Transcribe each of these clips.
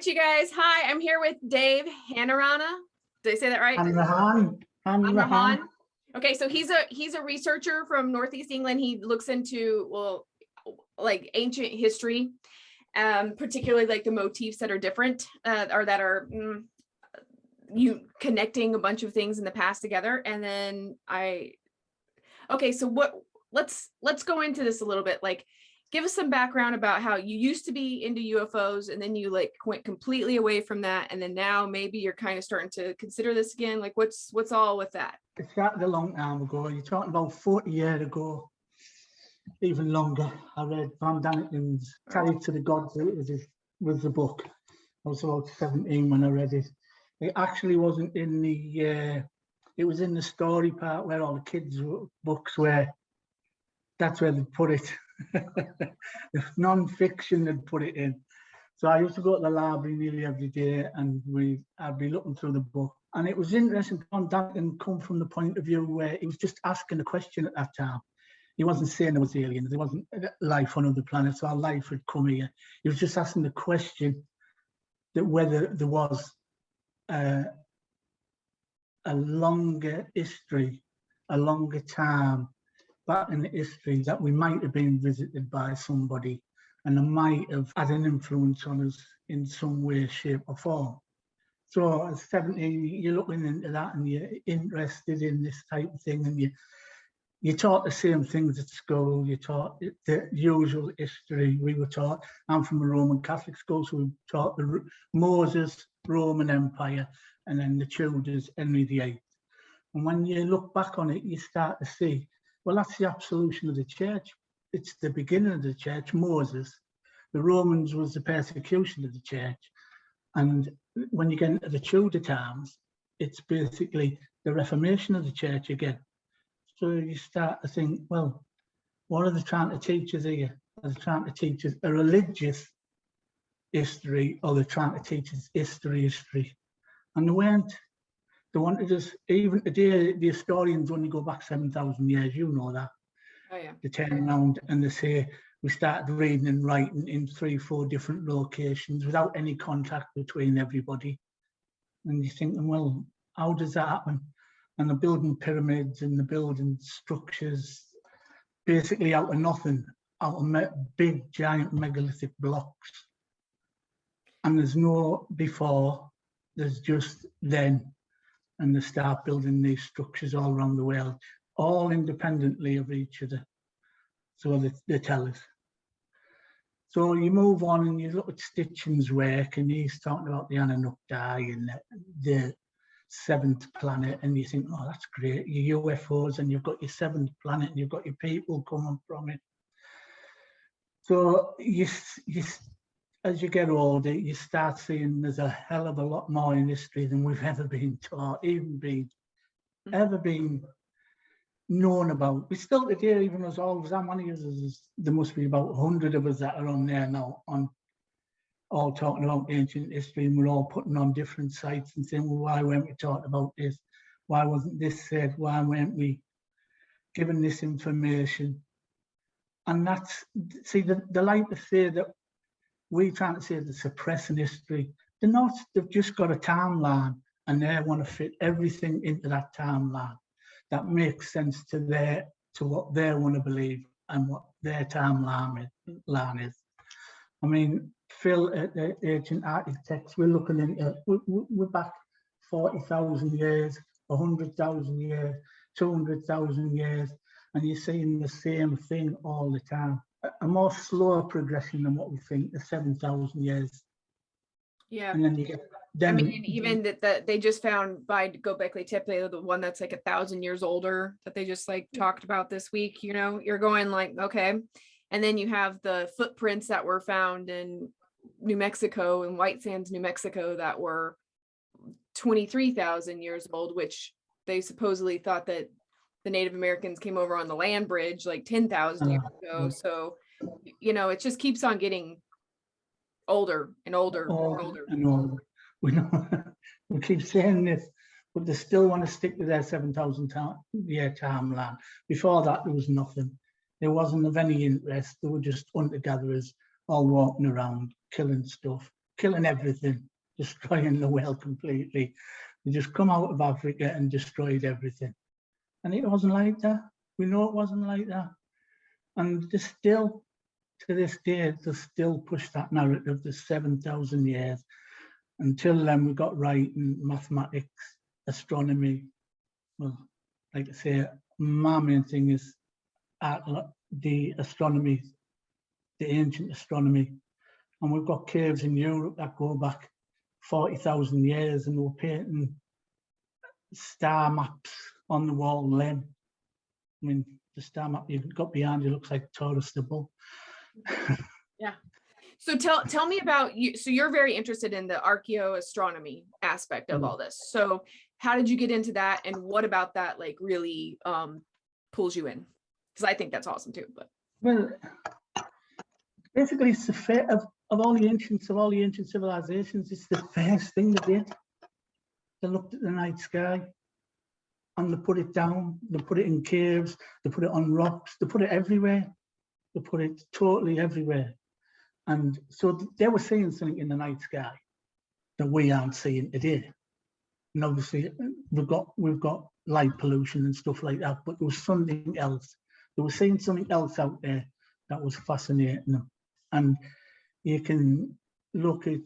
right, you guys. Hi, I'm here with Dave Hanrahan. Did I say that right? Hanrahan. Okay, so he's a researcher from Northeast England. He looks into, well, like ancient history, particularly like the motifs that are different, or that are you connecting a bunch of things in the past together. And then okay, so let's go into this a little bit. Like, give us some background about how you used to be into UFOs and then you like went completely away from that, and then now maybe you're kind of starting to consider this again. Like, what's all with that? It started a long time ago. You're talking about 40 years ago, even longer. I read Van Daniken's Carried to the Gods was the book. I was about 17 when I read it. It actually wasn't in the it was in the story part where all the kids' books were. That's where they put it. The non-fiction they'd put it in. So I used to go to the library nearly every day, and I'd be looking through the book. And it was interesting. Van Daniken come from the point of view where he was just asking a question at that time. He wasn't saying there was aliens. There wasn't life on other planets or life had come here. He was just asking the question that whether there was a longer history, a longer time back in the history that we might have been visited by somebody and they might have had an influence on us in some way, shape or form. So at 17, you're looking into that and you're interested in this type of thing, and you taught the same things at school. You taught the usual history we were taught. I'm from a Roman Catholic school, so we taught the Moses, Roman Empire, and then the Tudors, Henry VIII. And when you look back on it, you start to see, well, that's the absolution of the church. It's the beginning of the church, Moses. The Romans was the persecution of the church. And when you get into the Tudor times, it's basically the Reformation of the church again. So you start to think, well, what are they trying to teach us here? Are they trying to teach us a religious history, or they're trying to teach us history? And they weren't. They wanted us, even today, the historians only go back 7,000 years, you know that. Oh, yeah. They turn around and they say, we started reading and writing in 3-4 different locations without any contact between everybody. And you're thinking, well, how does that happen? And they're building pyramids and they're building structures basically out of nothing, out of big, giant megalithic blocks. And there's no before, there's just then. And they start building these structures all around the world, all independently of each other. So they tell us. So you move on and you look at Stitchin's work, and he's talking about the Anunnaki and the 7th planet, and you think, oh, that's great, your UFOs, and you've got your 7th planet, and you've got your people coming from it. So you as you get older, you start seeing there's a hell of a lot more in history than we've ever been taught, ever been known about. We still today, even as old as how many of us, there must be about 100 of us that are on there now, all talking about ancient history, and we're all putting on different sites and saying, well, why weren't we talking about this? Why wasn't this said? Why weren't we given this information? And that's, see, they like to say that we're trying to say they're suppressing history. They're not. They've just got a timeline, and they want to fit everything into that timeline that makes sense to what they want to believe and what their timeline is. I mean, Phil at the Ancient Architects, we're looking into, we're back 40,000 years, 100,000 years, 200,000 years, and you're seeing the same thing all the time. A more slower progression than what we think, the 7,000 years. Yeah. And then you get, I mean, even that they just found by Göbekli Tepe, the one that's like 1,000 years older that they just like talked about this week, you know, you're going like, okay. And then you have the footprints that were found in New Mexico and White Sands, New Mexico, that were 23,000 years old, which they supposedly thought that the Native Americans came over on the land bridge like 10,000 years ago. So, you know, it just keeps on getting older and older and older. And older. We keep saying this, but they still want to stick to their 7,000 year timeline. Before that, there was nothing. There wasn't of any interest. They were just hunter-gatherers all walking around, killing stuff, killing everything, destroying the world completely. They just come out of Africa and destroyed everything. And it wasn't like that. We know it wasn't like that. And there's still, to this day, they still push that narrative. There's 7,000 years. Until then, we got writing, mathematics, astronomy. Well, like I say, my main thing is the astronomy, the ancient astronomy. And we've got caves in Europe that go back 40,000 years, and they were painting star maps on the wall then. I mean, the star map you've got behind you looks like Taurus the bull. Yeah. So tell me about you. So you're very interested in the archaeoastronomy aspect of all this. So how did you get into that, and what about that like really pulls you in? Because I think that's awesome too. But well, basically, it's the fate of all the ancient civilizations. It's the first thing they did. They looked at the night sky and they put it down. They put it in caves. They put it on rocks. They put it everywhere. They put it totally everywhere. And so they were seeing something in the night sky that we aren't seeing today. And obviously, we've got light pollution and stuff like that. But there was something else. They were seeing something else out there that was fascinating them. And you can look at,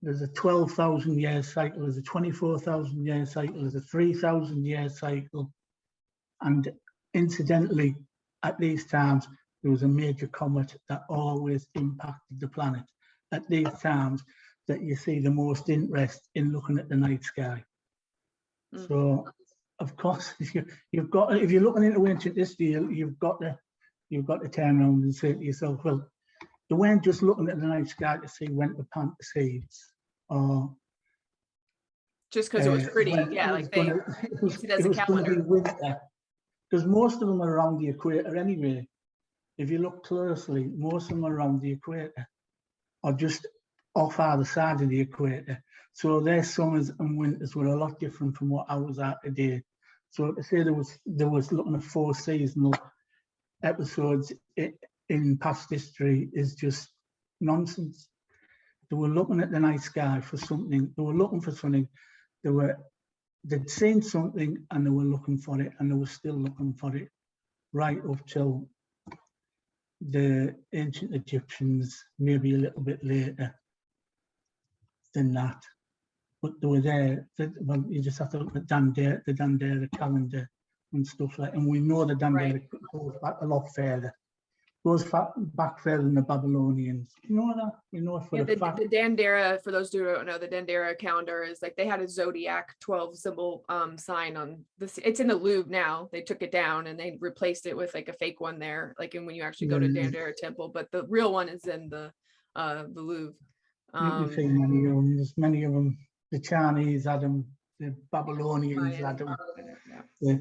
there's a 12,000 year cycle, there's a 24,000 year cycle, there's a 3,000 year cycle. And incidentally, at these times, there was a major comet that always impacted the planet. At these times that you see the most interest in looking at the night sky. So, of course, you've got, if you're looking into ancient history, you've got to turn around and say to yourself, well, they weren't just looking at the night sky to see when to plant the seeds, or just because it was pretty, yeah, like they use it as a calendar. Because most of them are around the equator anyway. If you look closely, most of them are around the equator, or just off either side of the equator. So their summers and winters were a lot different from what ours are today. So to say there was looking at 4 seasonal episodes in past history is just nonsense. They were looking at the night sky for something. They were looking for something. They'd seen something and they were looking for it, and they were still looking for it right up till the ancient Egyptians, maybe a little bit later than that. But they were there. Well, you just have to look at the Dandara calendar and stuff like that. And we know the Dandara goes back a lot further. Goes back further than the Babylonians. You know that? We know it for the fact. The Dandara, for those who don't know, the Dandara calendar is like, they had a zodiac 12 symbol sign on this. It's in the Louvre now. They took it down and they replaced it with like a fake one there, like when you actually go to Dandara temple, but the real one is in the Louvre. You see many of them. There's many of them. The Chinese had them. The Babylonians had them. Yeah.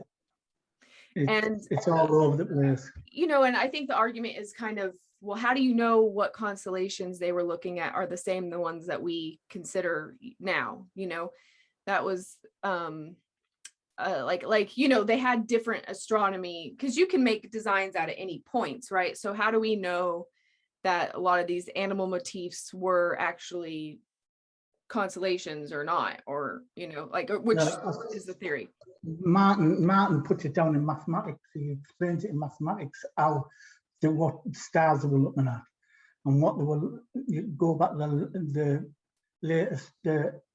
It's all over the place. You know, and I think the argument is kind of, well, how do you know what constellations they were looking at are the same, the ones that we consider now? You know, that was like, you know, they had different astronomy, because you can make designs out of any points, right? So how do we know that a lot of these animal motifs were actually constellations or not, or, you know, like, which is the theory? Martin put it down in mathematics. He explains it in mathematics how what stars they were looking at, and what they were. You go back the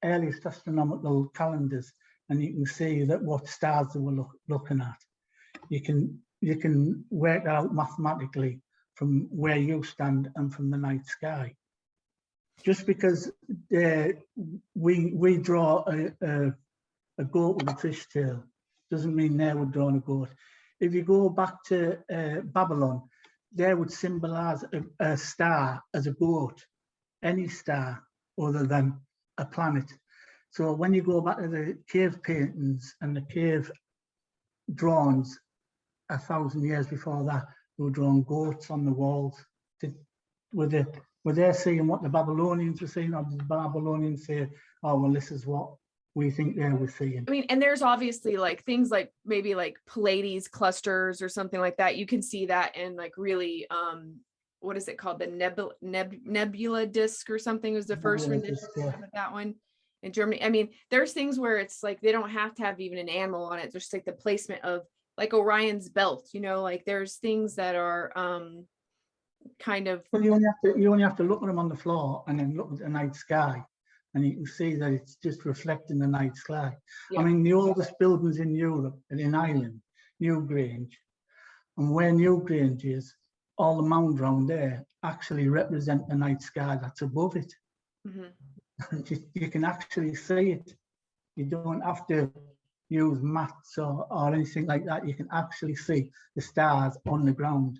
earliest astronomical calendars, and you can see that what stars they were looking at. You can work that out mathematically from where you stand and from the night sky. Just because we draw a goat with a fishtail doesn't mean they were drawing a goat. If you go back to Babylon, they would symbolize a star as a goat, any star other than a planet. So when you go back to the cave paintings and the cave drawings 1,000 years before that, they were drawing goats on the walls. Were they seeing what the Babylonians were seeing, or did the Babylonians say, oh, well, this is what we think they were seeing? I mean, and there's obviously like things like maybe like Pleiades clusters or something like that. You can see that in like really what is it called? The nebula disc or something was the first rendition of that one in Germany. I mean, there's things where it's like they don't have to have even an animal on it. There's like the placement of like Orion's belt, you know, like there's things that are kind of. Well, you only have to look at them on the floor and then look at the night sky, and you can see that it's just reflecting the night sky. Yeah. I mean, the oldest buildings in Europe are in Ireland, Newgrange, and where Newgrange is, all the mounds around there actually represent the night sky that's above it. Mm-hmm. You can actually see it. You don't have to use maths or anything like that. You can actually see the stars on the ground.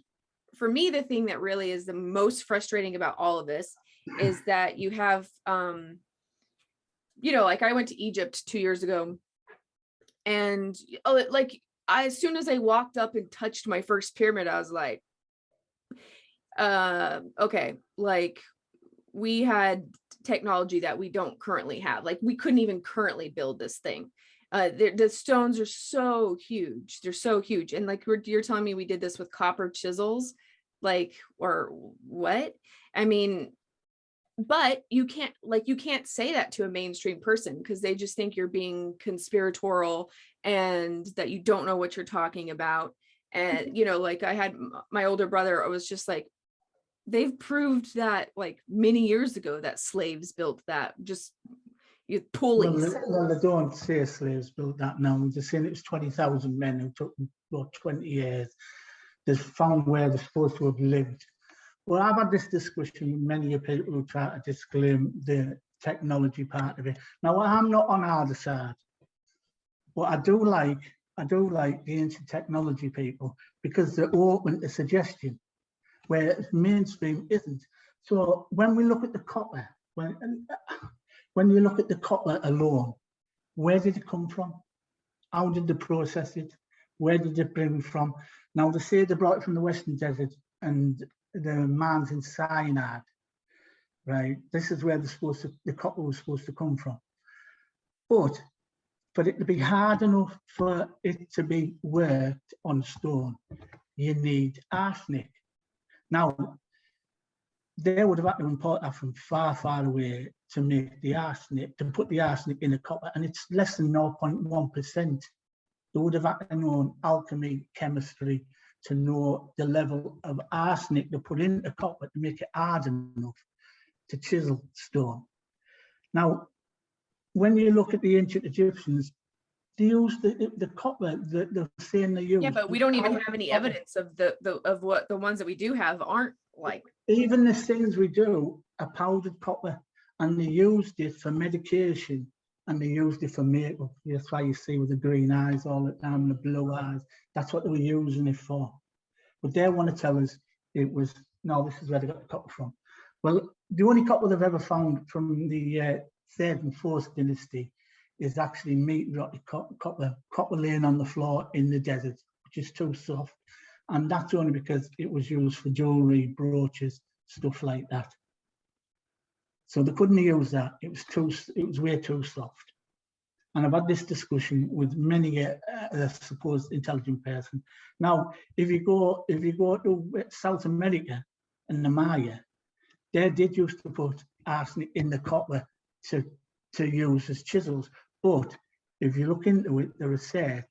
For me, the thing that really is the most frustrating about all of this is that you have, you know, like I went to Egypt 2 years ago, and as soon as I walked up and touched my first pyramid, I was like, okay, like we had technology that we don't currently have. Like we couldn't even currently build this thing. The stones are so huge. They're so huge. And like you're telling me we did this with copper chisels, like, or what? I mean, but you can't say that to a mainstream person because they just think you're being conspiratorial and that you don't know what you're talking about. And, you know, like I had my older brother, I was just like, they've proved that like many years ago that slaves built that, just pulleys. Well, they don't say slaves built that now. They're saying it was 20,000 men who took them about 20 years. They've found where they're supposed to have lived. Well, I've had this discussion with many people who try to disclaim the technology part of it. Now, I'm not on either side, but I do like the ancient technology people because they're open to suggestion, where mainstream isn't. So when we look at the copper, when you look at the copper alone, where did it come from? How did they process it? Where did it bring it from? Now, they say they brought it from the Western Desert and the mines in Sinai, right? This is where the copper was supposed to come from. But for it to be hard enough for it to be worked on stone, you need arsenic. Now, they would have had to import that from far, far away to make the arsenic, to put the arsenic in the copper, and it's less than 0.1%. They would have had to know alchemy, chemistry, to know the level of arsenic to put into copper to make it hard enough to chisel stone. Now, when you look at the ancient Egyptians, they used the copper that they're saying they used. Yeah, but we don't even have any evidence of of what the ones that we do have aren't like. Even the things we do are powdered copper, and they used it for medication, and they used it for makeup. That's why you see with the green eyes all the time, the blue eyes. That's what they were using it for. But they want to tell us it was, no, this is where they got the copper from. Well, the only copper they've ever found from the 3rd and 4th dynasty is actually meteoritic copper laying on the floor in the desert, which is too soft. And that's only because it was used for jewelry, brooches, stuff like that. So they couldn't use that. It was way too soft. And I've had this discussion with many supposed intelligent person. Now, if you go to South America and the Maya, they did used to put arsenic in the copper to use as chisels. But if you look into it, the research,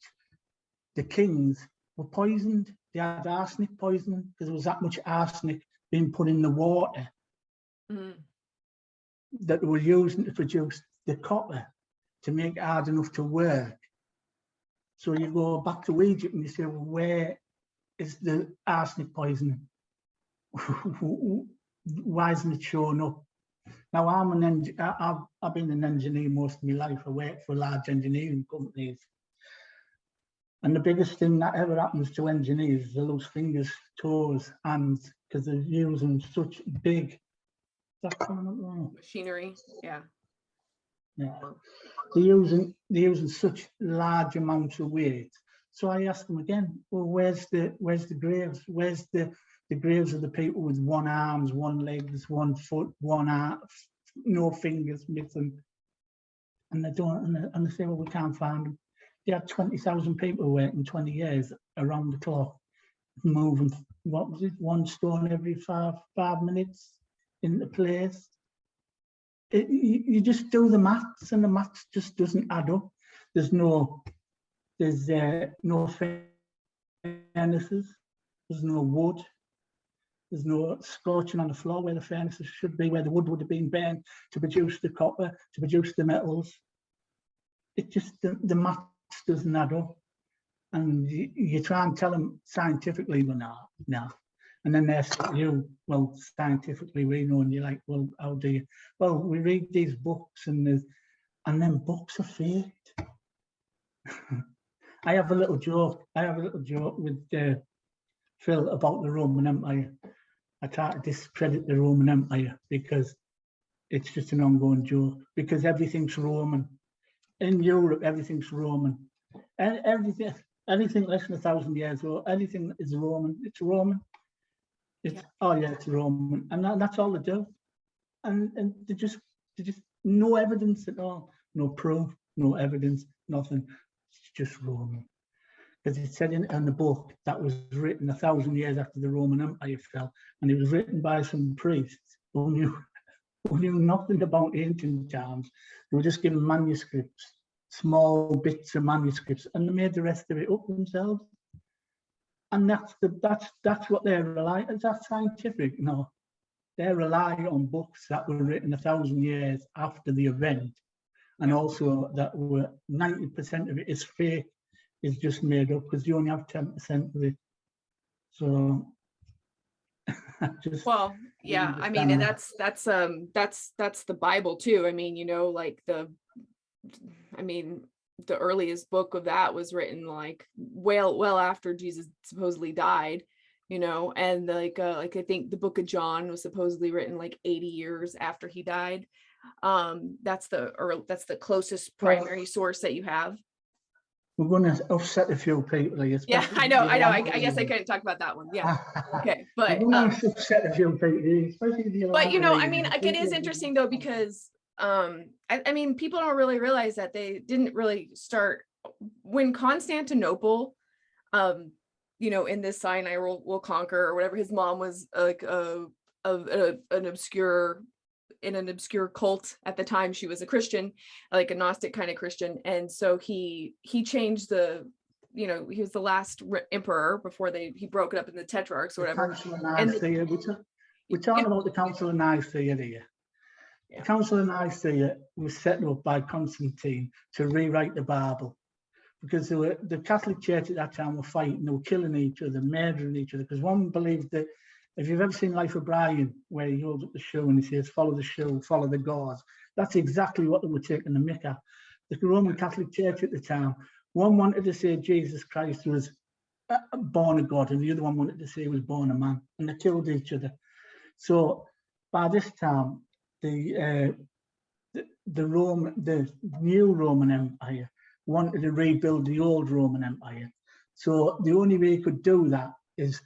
the kings were poisoned. They had arsenic poisoning because there was that much arsenic being put in the water that they were using to produce the copper to make it hard enough to work. So you go back to Egypt and you say, well, where is the arsenic poisoning? Why isn't it showing up? Now, I've been an engineer most of my life. I worked for large engineering companies. And the biggest thing that ever happens to engineers is they lose fingers, toes, hands, because they're using such big Machinery. Yeah. Yeah. They're using such large amounts of weight. So I asked them again, well, where's the graves? Where's the graves of the people with one arms, one legs, one foot, one arm, no fingers missing? And they don't, and they say, well, we can't find them. They had 20,000 people working 20 years around the clock. moving, what was it, one stone every five minutes into place. You just do the maths, and the maths just doesn't add up. There's no furnaces, there's no wood, there's no scorching on the floor where the furnaces should be, where the wood would have been burned to produce the copper, to produce the metals. It just, the maths doesn't add up. And you try and tell them scientifically, well, no. And then they say to you, well, scientifically we know, and you're like, well, how do you? Well, we read these books, and then books are faked. I have a little joke with Phil about the Roman Empire. I try to discredit the Roman Empire because it's just an ongoing joke, because everything's Roman. In Europe, everything's Roman. And anything less than 1,000 years old, anything is Roman. It's Roman. Oh yeah, it's Roman, and that's all they do. And they just no evidence at all, no proof, no evidence, nothing. It's just Roman. Because it said in the book that was written 1,000 years after the Roman Empire fell, and it was written by some priests who knew nothing about ancient times. They were just given manuscripts, small bits of manuscripts, and they made the rest of it up themselves. And that's what they're relying on. Is that scientific? No. They rely on books that were written 1,000 years after the event, and also that were 90% of it is fake, is just made up, because you only have 10% of it. So well, yeah, I mean, and that's the Bible too. I mean, like the earliest book of that was written like well after Jesus supposedly died, and like I think the book of John was supposedly written like 80 years after he died. That's the closest primary source that you have. We're going to upset a few people. Yeah, I know. I guess I couldn't talk about that one. Yeah. Okay, but we're going to upset a few people, especially the. But I mean, like, it is interesting though, because I mean, people don't really realize that they didn't really start when Constantinople, in this Sinai will conquer or whatever. His mom was like an obscure cult at the time. She was a Christian, like a Gnostic kind of Christian, and so he changed the. He was the last emperor before he broke it up in the tetrarchs or whatever. We're talking about the Council of Nicaea here. The Council of Nicaea was set up by Constantine to rewrite the Bible, because the Catholic Church at that time were fighting, they were killing each other, murdering each other, because one believed that, if you've ever seen Life of Brian, where he holds up the shoe and he says, follow the shoe, follow the gauze, that's exactly what they were taking the mick at. The Roman Catholic Church at the time, one wanted to say Jesus Christ was born of God, and the other one wanted to say he was born of man, and they killed each other. So by this time, the new Roman Empire wanted to rebuild the old Roman Empire. So the only way you could do that is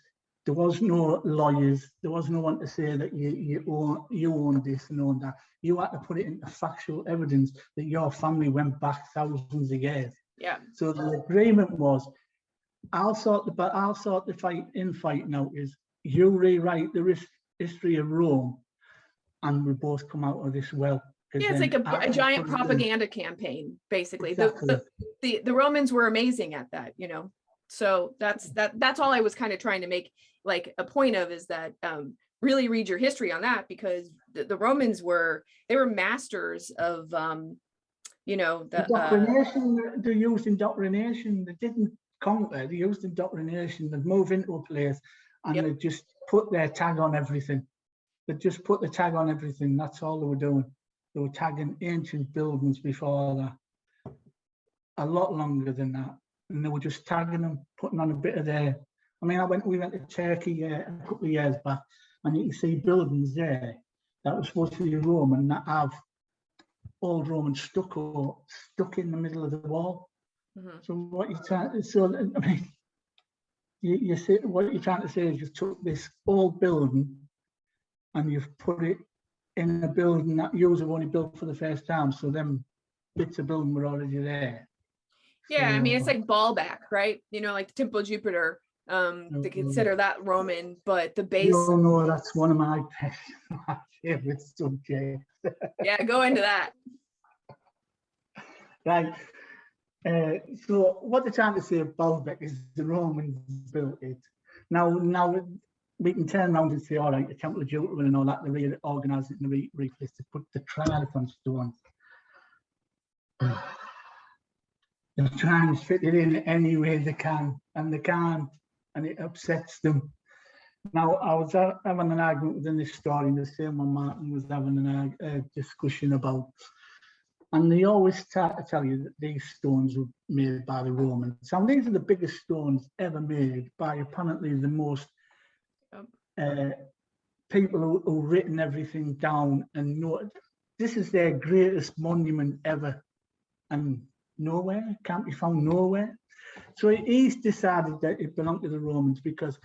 there was no lawyers, there was no one to say that you own this and own that. You had to put it into factual evidence that your family went back thousands of years. Yeah. So the agreement was, I'll sort the fight now is you rewrite the history of Rome, and we both come out of this well. Yeah, it's like a giant propaganda campaign, basically. Exactly. The Romans were amazing at that, So that's all I was kind of trying to make like a point of, is that really read your history on that, because the Romans were masters of the indoctrination. They used indoctrination. They didn't conquer. They used indoctrination. They'd move into a place and they just put their tag on everything. They just put the tag on everything. That's all they were doing. They were tagging ancient buildings before that, a lot longer than that, and they were just tagging them, putting on a bit of their. I mean, we went to Turkey a couple of years back, and you can see buildings there that were supposed to be Roman that have old Roman stucco stuck in the middle of the wall. Mm-hmm. So what you're trying, I mean, you see what you're trying to say is you took this old building and you've put it in a building that you have only built for the first time. So them bits of building were already there. Yeah, so, I mean, it's like Baalbek, right? Like the Temple of Jupiter. to consider that Roman, but the base. You know, that's one of my favorite subjects. Yeah, go into that. Right. So what they're trying to say about Baalbek is the Romans built it. Now we can turn around and say, all right, the Temple of Jupiter and all that, they reorganised it and replaced it, but the Trilithon stone, they're trying to fit it in any way they can, and they can't, and it upsets them. Now, I was having an argument within this story, the same one Martin was having a discussion about, and they always try to tell you that these stones were made by the Romans. So these are the biggest stones ever made by apparently the most people who've written everything down and know this is their greatest monument ever, and nowhere, can't be found nowhere. So he's decided that it belonged to the Romans because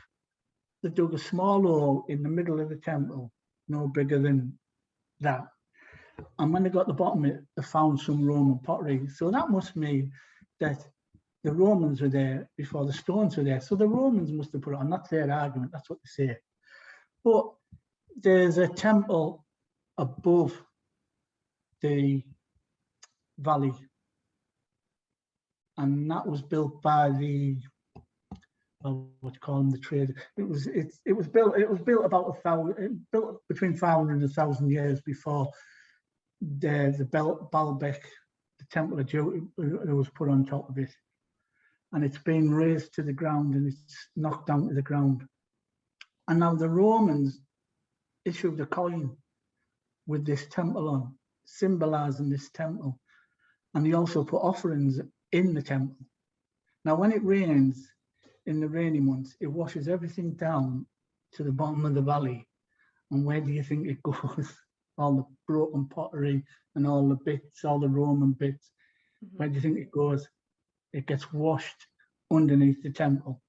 they dug a small hole in the middle of the temple, no bigger than that. And when they got to the bottom of it, they found some Roman pottery. So that must mean that the Romans were there before the stones were there. So the Romans must have put it on. That's their argument. That's what they say. But there's a temple above the valley, and that was built by the what you call them, the trade. It was built about built between 500 and 1,000 years before the Baalbek, the Temple of Jupiter, was put on top of it, and it's been raised to the ground and it's knocked down to the ground. And now the Romans issued a coin with this temple on, symbolizing this temple, and they also put offerings in the temple. Now, when it rains in the rainy months, it washes everything down to the bottom of the valley. And where do you think it goes? All the broken pottery and all the bits, all the Roman bits. Mm-hmm. Where do you think it goes? It gets washed underneath the temple.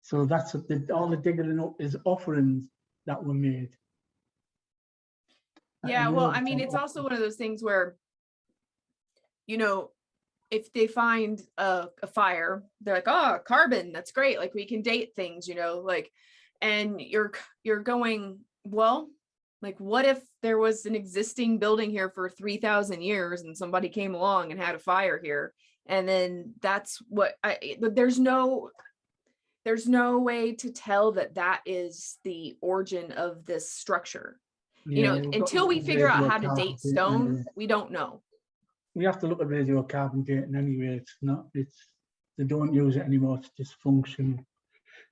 So that's what all the digging up is offerings that were made. Yeah, well, I mean, it's also one of those things where, you know, if they find a fire, they're like, oh, carbon, that's great. Like we can date things, you know, like, and you're going, well, like, what if there was an existing building here for 3,000 years and somebody came along and had a fire here? And then that's what there's no way to tell that is the origin of this structure. Yeah, you know, until we figure out how to date stone, we don't know. We have to look at radiocarbon dating anyway. They don't use it anymore. It's dysfunctional.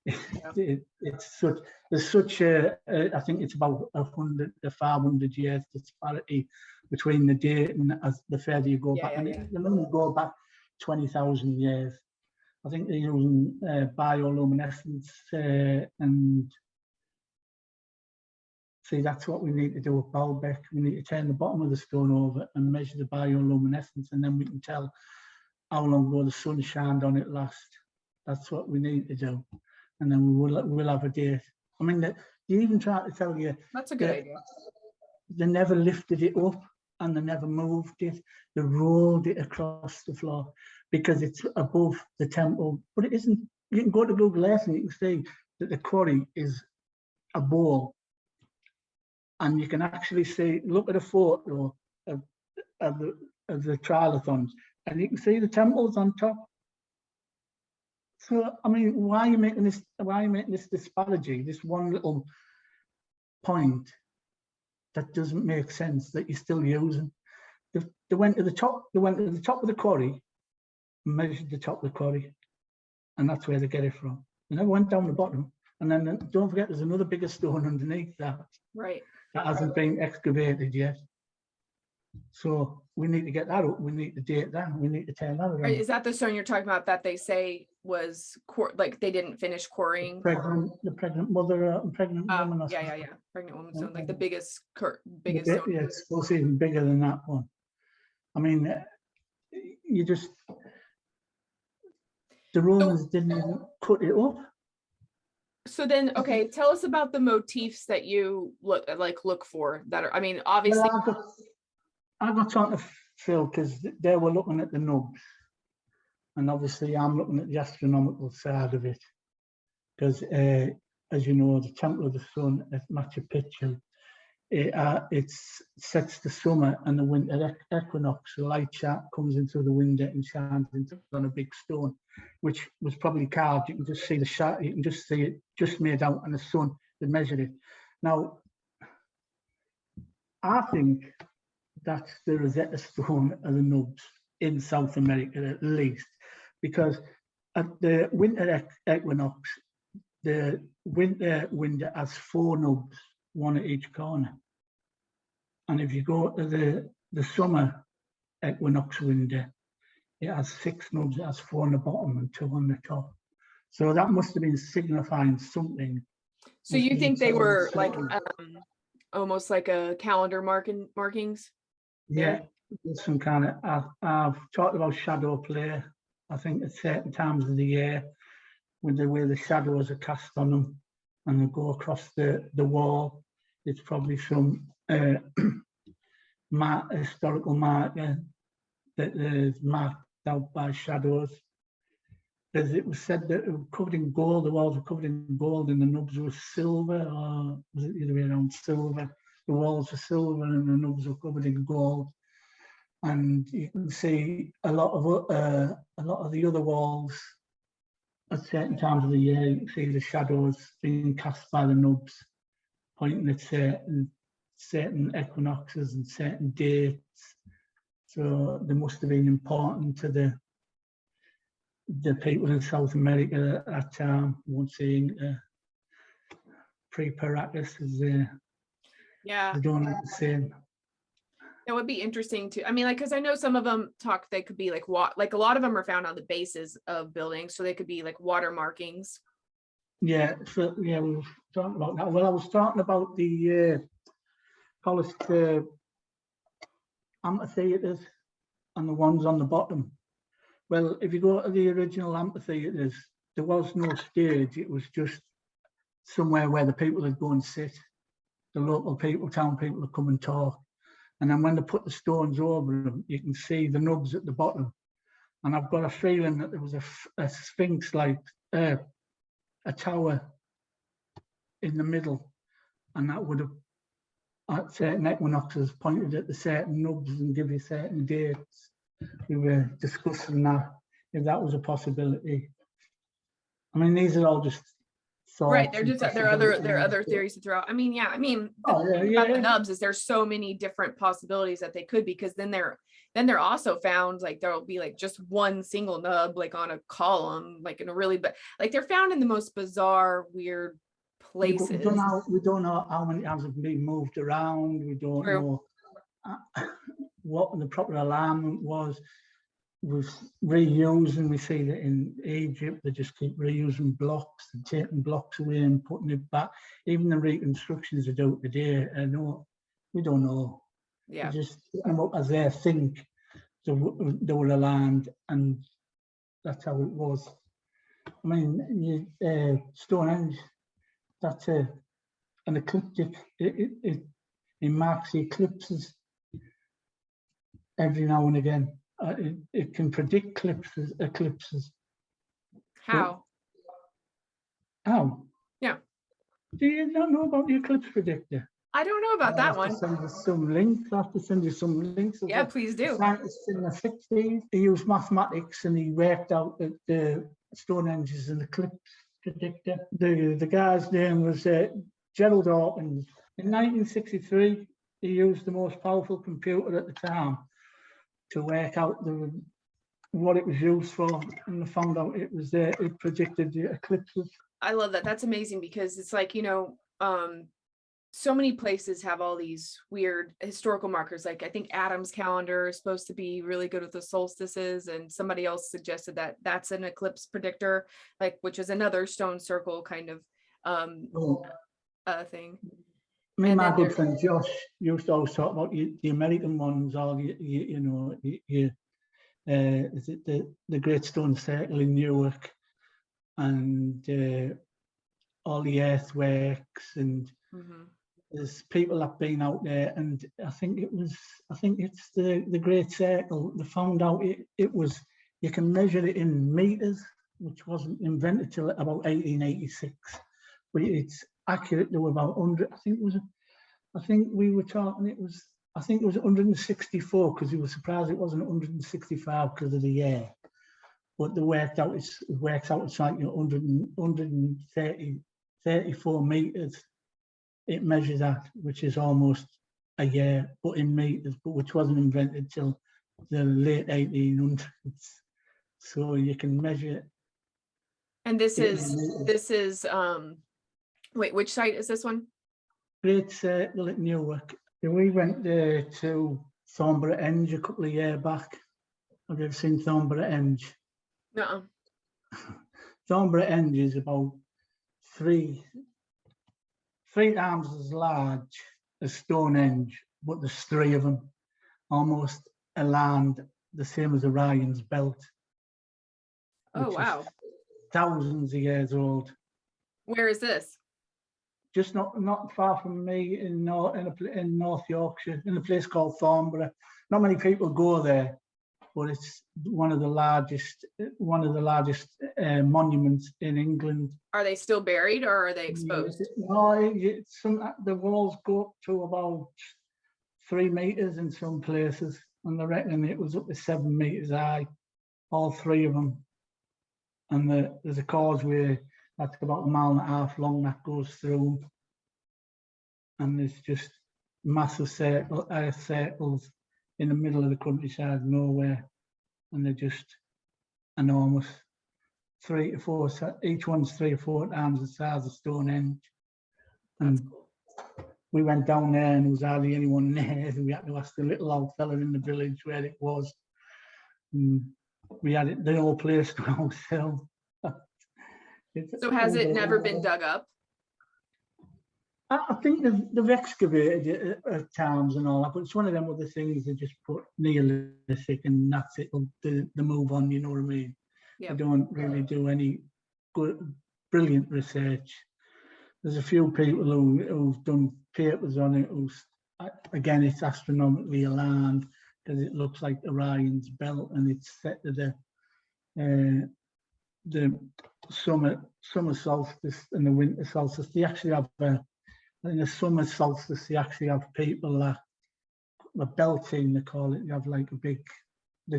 Yeah. There's such a I think it's about 100 to 500 years disparity between the dating as the further you go back. And the moment you go back 20,000 years, I think they're using bioluminescence and see, that's what we need to do with Baalbek. We need to turn the bottom of the stone over and measure the bioluminescence, and then we can tell how long ago the sun shined on it last. That's what we need to do, and then we'll have a date. I mean, they even try to tell you that's a good idea. They never lifted it up and they never moved it. They rolled it across the floor because it's above the temple, but it isn't. You can go to Google Earth and you can see that the quarry is a bowl. And you can actually see, look at a photo of the trilithons, and you can see the temples on top. So, I mean, why are you making this disparity, this one little point that doesn't make sense that you're still using? They went to the top. They went to the top of the quarry, measured the top of the quarry, and that's where they get it from. They never went down the bottom. And then don't forget, there's another bigger stone underneath that. Right. That hasn't been excavated yet. So we need to get that up. We need to date that. We need to turn that around. Is that the stone you're talking about that they say was like they didn't finish quarrying? The pregnant mother, pregnant woman. Yeah. Pregnant woman stone, like the biggest stone. Yeah, it's supposed to be even bigger than that one. I mean, the Romans didn't even cut it up. So then, okay, tell us about the motifs that you look for that are, I mean, obviously. Well, I got trying to Phil because they were looking at the nubs, And obviously I'm looking at the astronomical side of it, because as you know, the Temple of the Sun at Machu Picchu, it sets the summer and the winter equinox. The light comes in through the window and shines into on a big stone, which was probably carved. You can just see the shadow. You can just see it just made out, and the sun they measured it. Now, I think that's the Rosetta Stone of the nubs in South America, at least, because at the winter equinox, the winter window has 4 nubs, 1 at each corner. And if you go to the summer equinox window, it has 6 nubs, it has 4 on the bottom and 2 on the top. So that must have been signifying something. So you think they were like almost like a calendar markings? Yeah, there's some kind of, I've talked about shadow play, I think at certain times of the year, with the way the shadows are cast on them and they go across the wall. It's probably some historical marker that is marked out by shadows. As it was said that it was covered in gold, the walls were covered in gold and the nubs were silver, or was it the other way around, silver? The walls were silver and the nubs were covered in gold. And you can see a lot of the other walls at certain times of the year. You can see the shadows being cast by the nubs, pointing at certain equinoxes and certain dates. So they must have been important to the people in South America at that time. One seeing pre-Paracas as they don't have the same. That would be interesting too. I mean, like, because I know some of them they could be like like a lot of them are found on the bases of buildings, so they could be like water markings. Yeah, so yeah, we were talking about that. Well, I was talking about the polished amphitheaters and the ones on the bottom. Well, if you go to the original amphitheaters, there was no stage. It was just somewhere where the people would go and sit. The local people, town people would come and talk. And then when they put the stones over them, you can see the nubs at the bottom. And I've got a feeling that there was a sphinx, like a tower in the middle. And that would have, at certain equinoxes, pointed at the certain nubs and give you certain dates. We were discussing that, if that was a possibility. I mean, these are all just thoughts. Right, there are other theories to throw out. I mean, the thing about the nubs is there's so many different possibilities that they could, because then they're also found, like there'll be like just one single nub like on a column, like in a really, but like they're found in the most bizarre, weird places. We don't know how many times have been moved around. We don't know what the proper alignment was reused, and we see that in Egypt they just keep reusing blocks and taking blocks away and putting it back. Even the reconstructions they do today, we don't know. Yeah, they just put them up as they think they were aligned, and that's how it was. I mean, Stonehenge, that's an ecliptic. It marks the eclipses every now and again. It can predict eclipses. How? How? Yeah. Do you not know about the eclipse predictor? I don't know about that one. Send you some links. I have to send you some links. Yeah, please do. Scientists in the 60s, he used mathematics and he worked out that the Stonehenge is an eclipse predictor. The guy's name was Gerald Hawkins. In 1963, he used the most powerful computer at the time to work out what it was used for, and they found out it predicted the eclipses. I love that. That's amazing, because it's like, so many places have all these weird historical markers. Like I think Adam's calendar is supposed to be really good with the solstices, and somebody else suggested that that's an eclipse predictor, like, which is another stone circle kind of thing. My good friend Josh used to always talk about the American ones, all is it the Great Stone Circle in Newark, and all the earthworks, and there's people that have been out there, and I think it's the Great Circle. They found out it was you can measure it in meters, which wasn't invented till about 1886. But it's accurate to about 100. I think we were talking. I think it was 164 because we were surprised it wasn't 165 because of the year. But the worked out it's like 134 meters. It measures that, which is almost a year, but in meters, but which wasn't invented till the late 1800s. So you can measure it. And this is wait, which site is this one? Great Circle at Newark. We went there to Thornbough Enge a couple of years back. Have you ever seen Thornbough Enge? No. Thornbough Enge is about three times as large as Stonehenge, but there's three of them, almost aligned the same as Orion's belt. Oh, wow. Thousands of years old. Where is this? Just not far from me in North Yorkshire, in a place called Thornbough. Not many people go there, but it's one of the largest monuments in England. Are they still buried or are they exposed? No, the walls go up to about 3 meters in some places, and I reckon it was up to 7 meters high, all three of them. And there's a causeway that's about 1.5 miles long that goes through, and there's just massive circles in the middle of the countryside, nowhere, and they're just enormous. 3 to 4, each one's 3 or 4 times the size of Stonehenge. And we went down there and there was hardly anyone there. We had to ask the little old fella in the village where it was. And we had the whole place to ourselves. So has it never been dug up? I think they've excavated it at times and all that, but it's one of them other things they just put Neolithic and that's it, they move on, you know what I mean? Yep. They don't really do any good, brilliant research. There's a few people who've done papers on it, again, it's astronomically aligned because it looks like Orion's belt and it's set to the summer solstice and the winter solstice. They actually have in the summer solstice, they actually have people that a belting, they call it. They have like they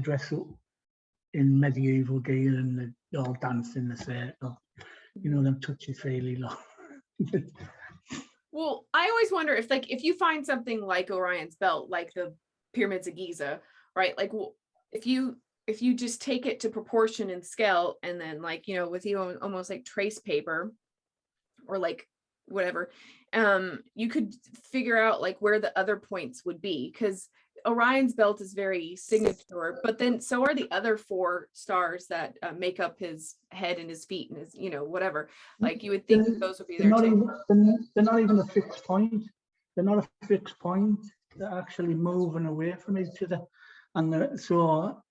dress up in medieval gear and they all dance in the circle. You know, them touchy-feely lot. Well, I always wonder if you find something like Orion's belt, like the pyramids of Giza, right? Like, if you just take it to proportion and scale, and then like, you know, with you almost like trace paper or like whatever, you could figure out like where the other points would be, because Orion's belt is very signature, but then so are the other 4 stars that make up his head and his feet and his, you know, whatever. Like you would think those would be there too. They're not even a fixed point. They're not a fixed point. They're actually moving away from each other. And so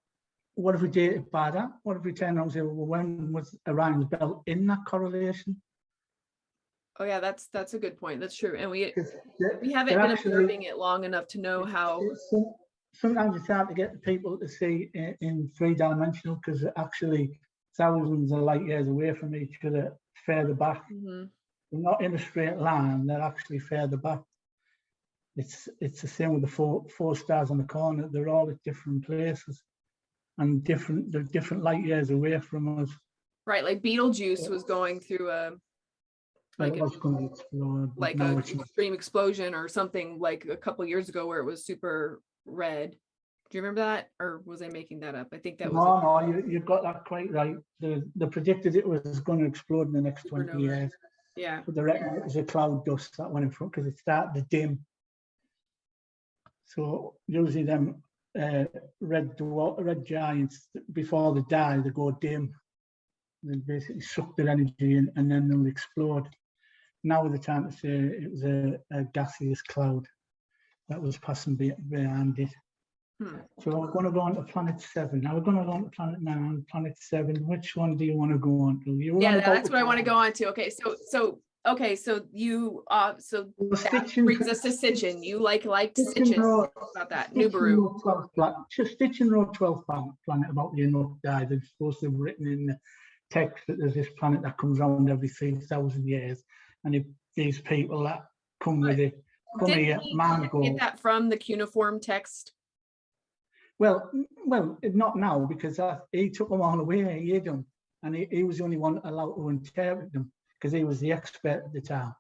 what if we date it by that? What if we turn around and say, well, when was Orion's belt in that correlation? Oh yeah, that's a good point. That's true. And we haven't been observing it long enough to know how. Sometimes it's hard to get people to see in 3-dimensional because they're actually thousands of light years away from each other, further back. Mm-hmm. They're not in a straight line, they're actually further back. It's the same with the four stars on the corner. They're all at different places and they're different light years away from us. Right, like Betelgeuse was going through an extreme explosion or something like a couple years ago where it was super red. Do you remember that, or was I making that up? I think that was. No, you got that quite right. They predicted it was going to explode in the next 20 years. Yeah. But they reckon it was a cloud dust that went in front because it started to dim. So usually them red giants, before they die, they go dim. They basically suck their energy in and then they'll explode. Now the time to say it was a gaseous cloud that was passing behind it. So we're going to go on to planet 7. Now we're going to go on to planet 9 and planet 7. Which one do you want to go on to? That's what I want to go on to. Okay, so okay, so you so Well, that Stitching- brings us to Sitchin. You liked Stitching Sitchin wrote- about that. Stitching Nubaru. wrote 12th planet about the Enoch died. It's supposed to have written in the text that there's this planet that comes around every 3,000 years, and if these people that come with it, come Didn't here, he man, go. get that from the cuneiform text? Well, not now, because he took them all away. He hid them, and he was the only one allowed to interpret them because he was the expert at the time,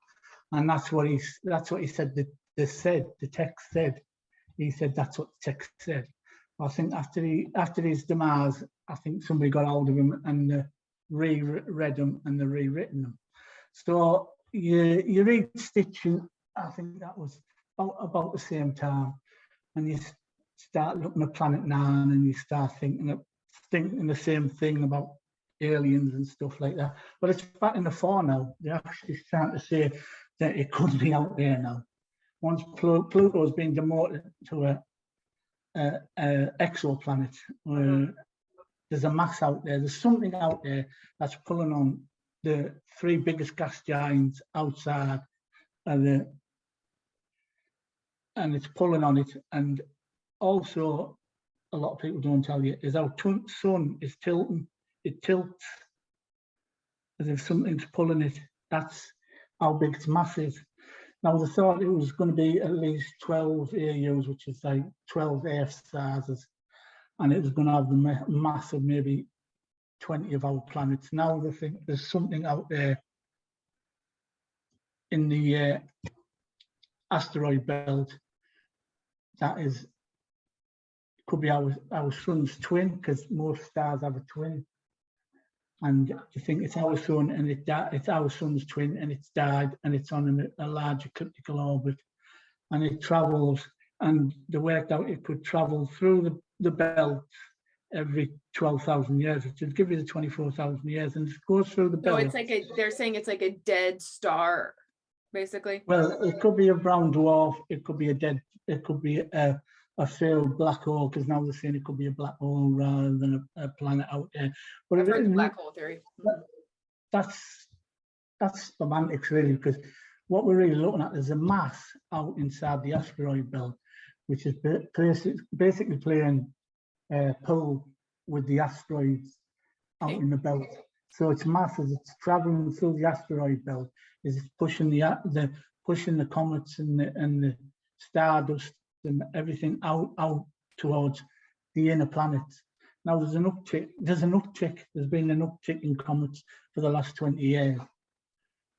and that's what he said. The text said. He said that's what the text said. I think after his demise, I think somebody got hold of him and reread them and they rewritten them. So you read Stitching. I think that was about the same time, and you start looking at Planet Nine and you start thinking the same thing about aliens and stuff like that. But it's back in the fore now. They're actually starting to say that it could be out there now. Once Pluto's been demoted to a exoplanet, there's a mass out there. There's something out there that's pulling on the 3 biggest gas giants outside, and it's pulling on it. And also, a lot of people don't tell you is our sun is tilting. It tilts as if something's pulling it. That's how big its mass is. Now, they thought it was going to be at least 12 AUs, which is like 12 Earth sizes, and it was going to have the mass of maybe 20 of our planets. Now they think there's something out there in the asteroid belt that could be our sun's twin, because most stars have a twin. And you think it's our sun, and it's our sun's twin, and it's died, and it's on a large ecliptical orbit, and it travels. And they worked out it could travel through the belt every 12,000 years, which would give you the 24,000 years, and it goes through the belt. So it's like they're saying it's like a dead star, basically. Well, it could be a brown dwarf. It could be it could be a failed black hole, because now they're saying it could be a black hole rather than a planet out there. But I've heard the black hole theory. That's semantics, really, because what we're really looking at is a mass out inside the asteroid belt, which is basically playing pull with the asteroids out in the belt. So its mass, as it's traveling through the asteroid belt, is pushing the comets and the stardust and everything out towards the inner planets. Now there's been an uptick in comets for the last 20 years.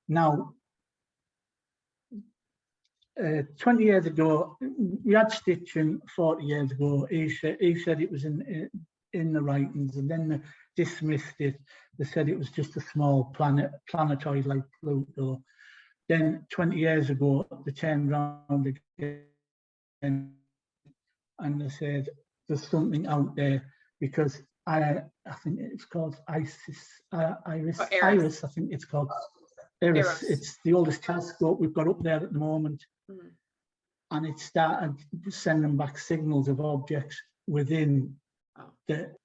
Now, 20 years ago, we had Stitching. 40 years ago, he said it was in the writings, and then they dismissed it. They said it was just a small planetoid like Pluto. Then 20 years ago, they turned around again and they said there's something out there, because I think it's called Iris. I think it's called Iris. It's the oldest telescope we've got up there at the moment. And it started sending back signals of objects within the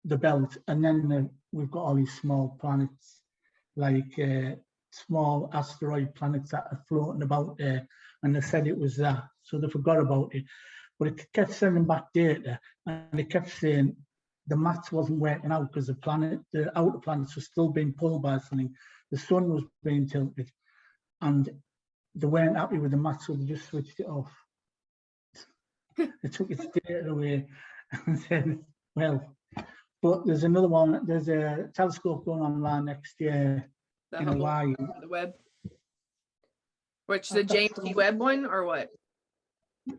belt. And then we've got all these small planets, like small asteroid planets that are floating about there, and they said it was that, so they forgot about it. But it kept sending back data, and it kept saying the maths wasn't working out, because the outer planets were still being pulled by something. The sun was being tilted, and they weren't happy with the maths, so they just switched it off. They took its data away and said, well, but there's another one. There's a telescope going online next year in Hawaii. The Webb. Which, the James T. Webb one, or what?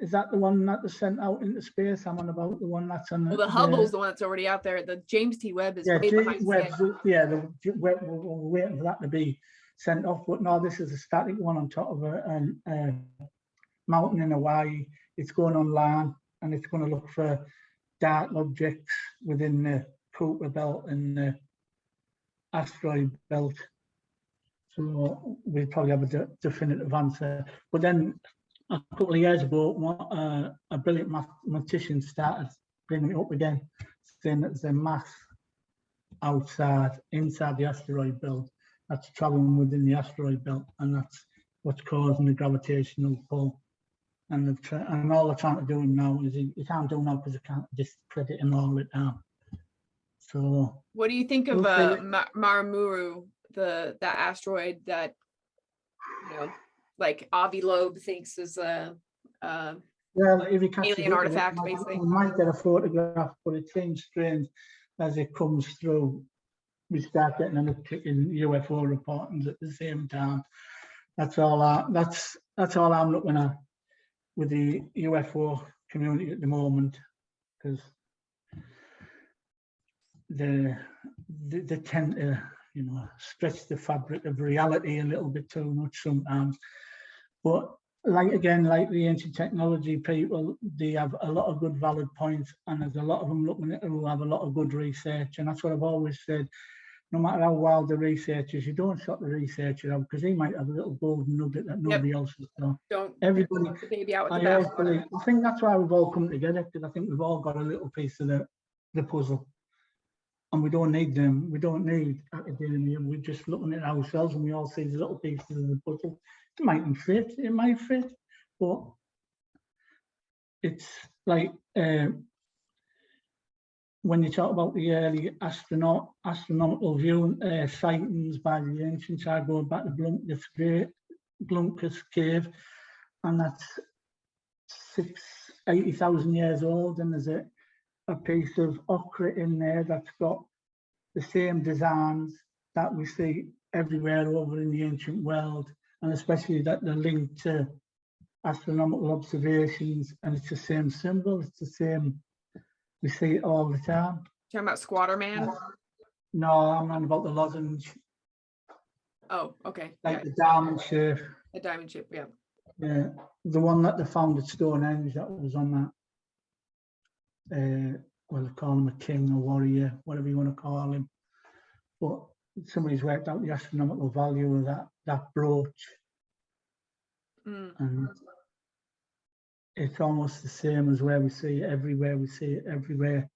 Is that the one that was sent out into space? I'm on about the one that's on. Well, the Hubble's the one that's already out there. The James T. Webb is way behind schedule. We're waiting for that to be sent off. But no, this is a static one on top of a mountain in Hawaii. It's going online, and it's going to look for dark objects within the Kuiper belt and the asteroid belt. So we'll probably have a definitive answer. But then a couple of years ago, a brilliant mathematician started bringing it up again, saying that there's a mass inside the asteroid belt that's traveling within the asteroid belt, and that's what's causing the gravitational pull. And all they're trying to do now is you can't do now because they can't discredit him all the time. So what do you think of Marimuru, that asteroid that, you know, like Avi Loeb thinks is a like if you catch alien artifact, basically? We might get a photograph, but it seems strange as it comes through. We start getting an uptick in UFO reportings at the same time. That's all I'm looking at with the UFO community at the moment, because they tend to, you know, stretch the fabric of reality a little bit too much sometimes. But like the ancient technology people, they have a lot of good valid points, and there's a lot of them looking at who have a lot of good research, and that's what I've always said. No matter how wild the research is, you don't shut the researcher out, because he might have a little golden nugget that nobody else has done. Don't Everybody, put the baby out with the bathwater. I think that's why we've all come together, because I think we've all got a little piece of the puzzle, and we don't need them. We don't need academia. We're just looking at ourselves, and we all see the little pieces of the puzzle. It mightn't fit. It might fit, but it's like when you talk about the early astronomical view sightings by the ancients, I go back to Blunkus Cave, and that's 80,000 years old, and there's a piece of ochre in there that's got the same designs that we see everywhere over in the ancient world, and especially that they're linked to astronomical observations, and it's the same symbol, it's the same. We see it all the time. Talking about Squatter Man? No, I'm on about the lozenge. Oh, okay. Like the diamond shape. The diamond shape, yeah. Yeah, the one that they found at Stonehenge, that was on that. Well, they call him a king, a warrior, whatever you want to call him. But somebody's worked out the astronomical value of that brooch. And it's almost the same as where we see it everywhere. We see it everywhere.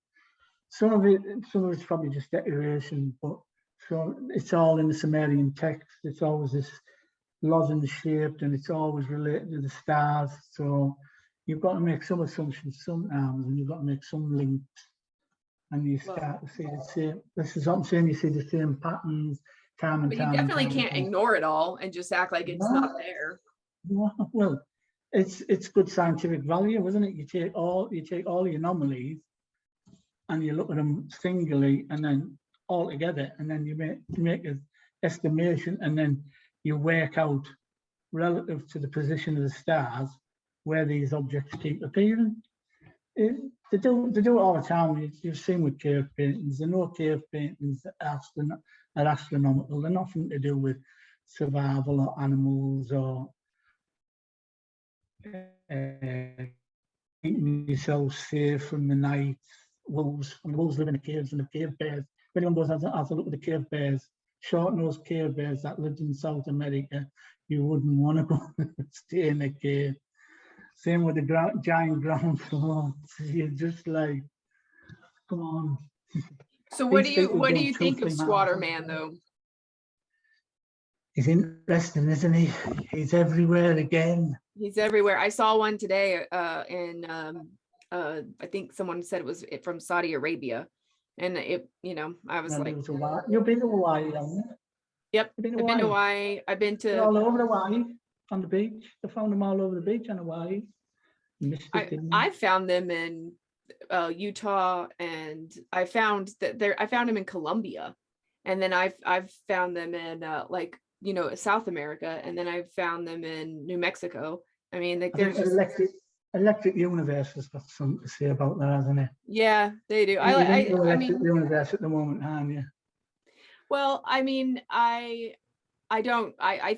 Some of it's probably just decoration, but so it's all in the Sumerian text. It's always this lozenge shaped, and it's always related to the stars. So you've got to make some assumptions sometimes, and you've got to make some links, and you start to see the same. This is what I'm saying. You see the same patterns time and but time. You definitely and can't ignore it all and just act like it's not there. Well, it's good scientific value, isn't it? You take all the anomalies and you look at them singly and then all together, and then you make an estimation, and then you work out relative to the position of the stars where these objects keep appearing. They do it all the time. You've seen with cave paintings. There are no cave paintings that are astronomical. They're nothing to do with survival or animals or keeping yourself safe from the night. Wolves live in the caves, and the cave bears. If anyone goes has a look at the cave bears, short-nosed cave bears that lived in South America, you wouldn't want to go stay in a cave. Same with the giant ground floor. You're just like, come on. So what do you think of Squatter Man though? He's interesting, isn't he? He's everywhere again. He's everywhere. I saw one today in I think someone said it was from Saudi Arabia, and I was like, you've been to Hawaii, haven't you? Yep, I've been to Hawaii. I've been to all over Hawaii on the beach. I found them all over the beach on Hawaii. I found them in Utah, and I found them in Colombia, and then I've found them in South America, and then I've found them in New Mexico. I mean, there's Electric Universe has got something to say about that, hasn't it? Yeah, they do. Electric Universe at the moment, aren't you? Well, I mean, I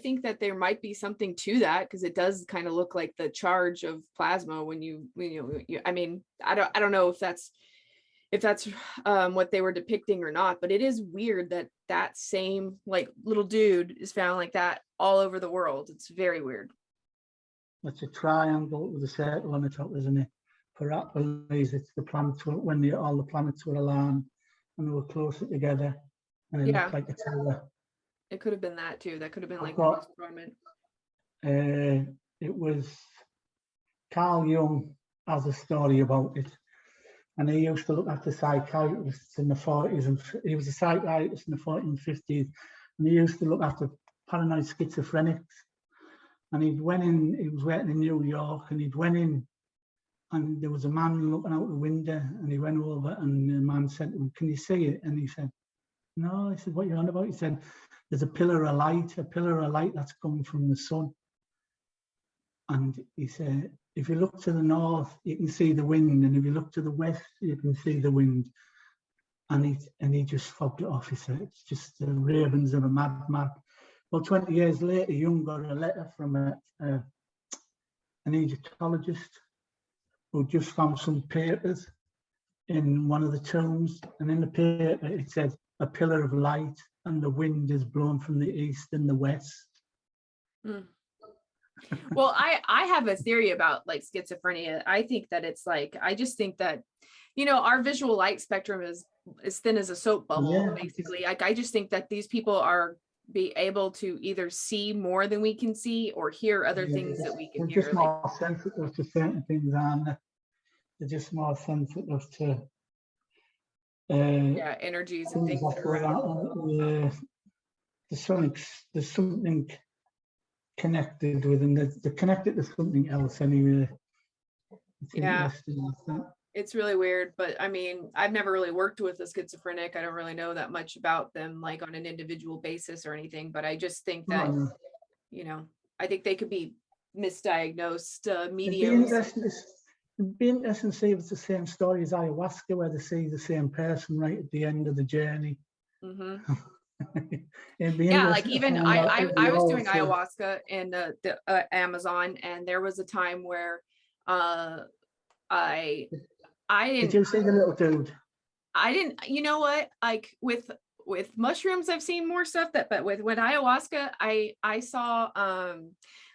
think that there might be something to that, because it does kind of look like the charge of plasma when you I mean, I don't know if that's what they were depicting or not, but it is weird that same little dude is found like that all over the world. It's very weird. It's a triangle with a circle on the top, isn't it? For Hercules, it's the planets when all the planets were aligned and they were closer together, and it looked like a tower. It could have been that too. That could have been I've like got- postponement. It was Carl Jung has a story about it, and he used to look after psychiatrists in the 40s, and he was a psychiatrist in the 40s and 50s, and he used to look after paranoid schizophrenics. And he was working in New York, and he'd went in, and there was a man looking out the window, and he went over, and the man said to him, "Can you see it?" And he said, "No." He said, "What are you on about?" He said, "There's a pillar of light that's come from the sun." And he said, "If you look to the north, you can see the wind, and if you look to the west, you can see the wind." And he just fobbed it off. He said, "It's just the ravings of a madman." Well, 20 years later, Jung got a letter from an Egyptologist who just found some papers in one of the tombs, and in the paper it said, "A pillar of light, and the wind is blown from the east and the west." Mm. Well, I have a theory about like schizophrenia. I think that it's like, I just think that, our visual light spectrum is as thin as a soap bubble, Yeah. basically. Like, I just think that these people are be able to either see more than we can see or hear other things that we can They're hear. just more sensitive to certain things, aren't they? They're just more sensitive to Yeah, energies and things things that are around. There's something connected with them. They're connected to something else anyway. It's Yeah. interesting. It's really weird, but I mean, I've never really worked with a schizophrenic. I don't really know that much about them, like on an individual basis or anything, but I just think that, I think they could be misdiagnosed mediums. It'd be interesting to see if it's the same story as ayahuasca, where they see the same person right at the end of the journey. Mm-hmm. Yeah, like even I was doing ayahuasca in the Amazon, and there was a time where I didn't. Did you see the little dude? I didn't. You know what? Like with mushrooms, I've seen more stuff but with ayahuasca, I saw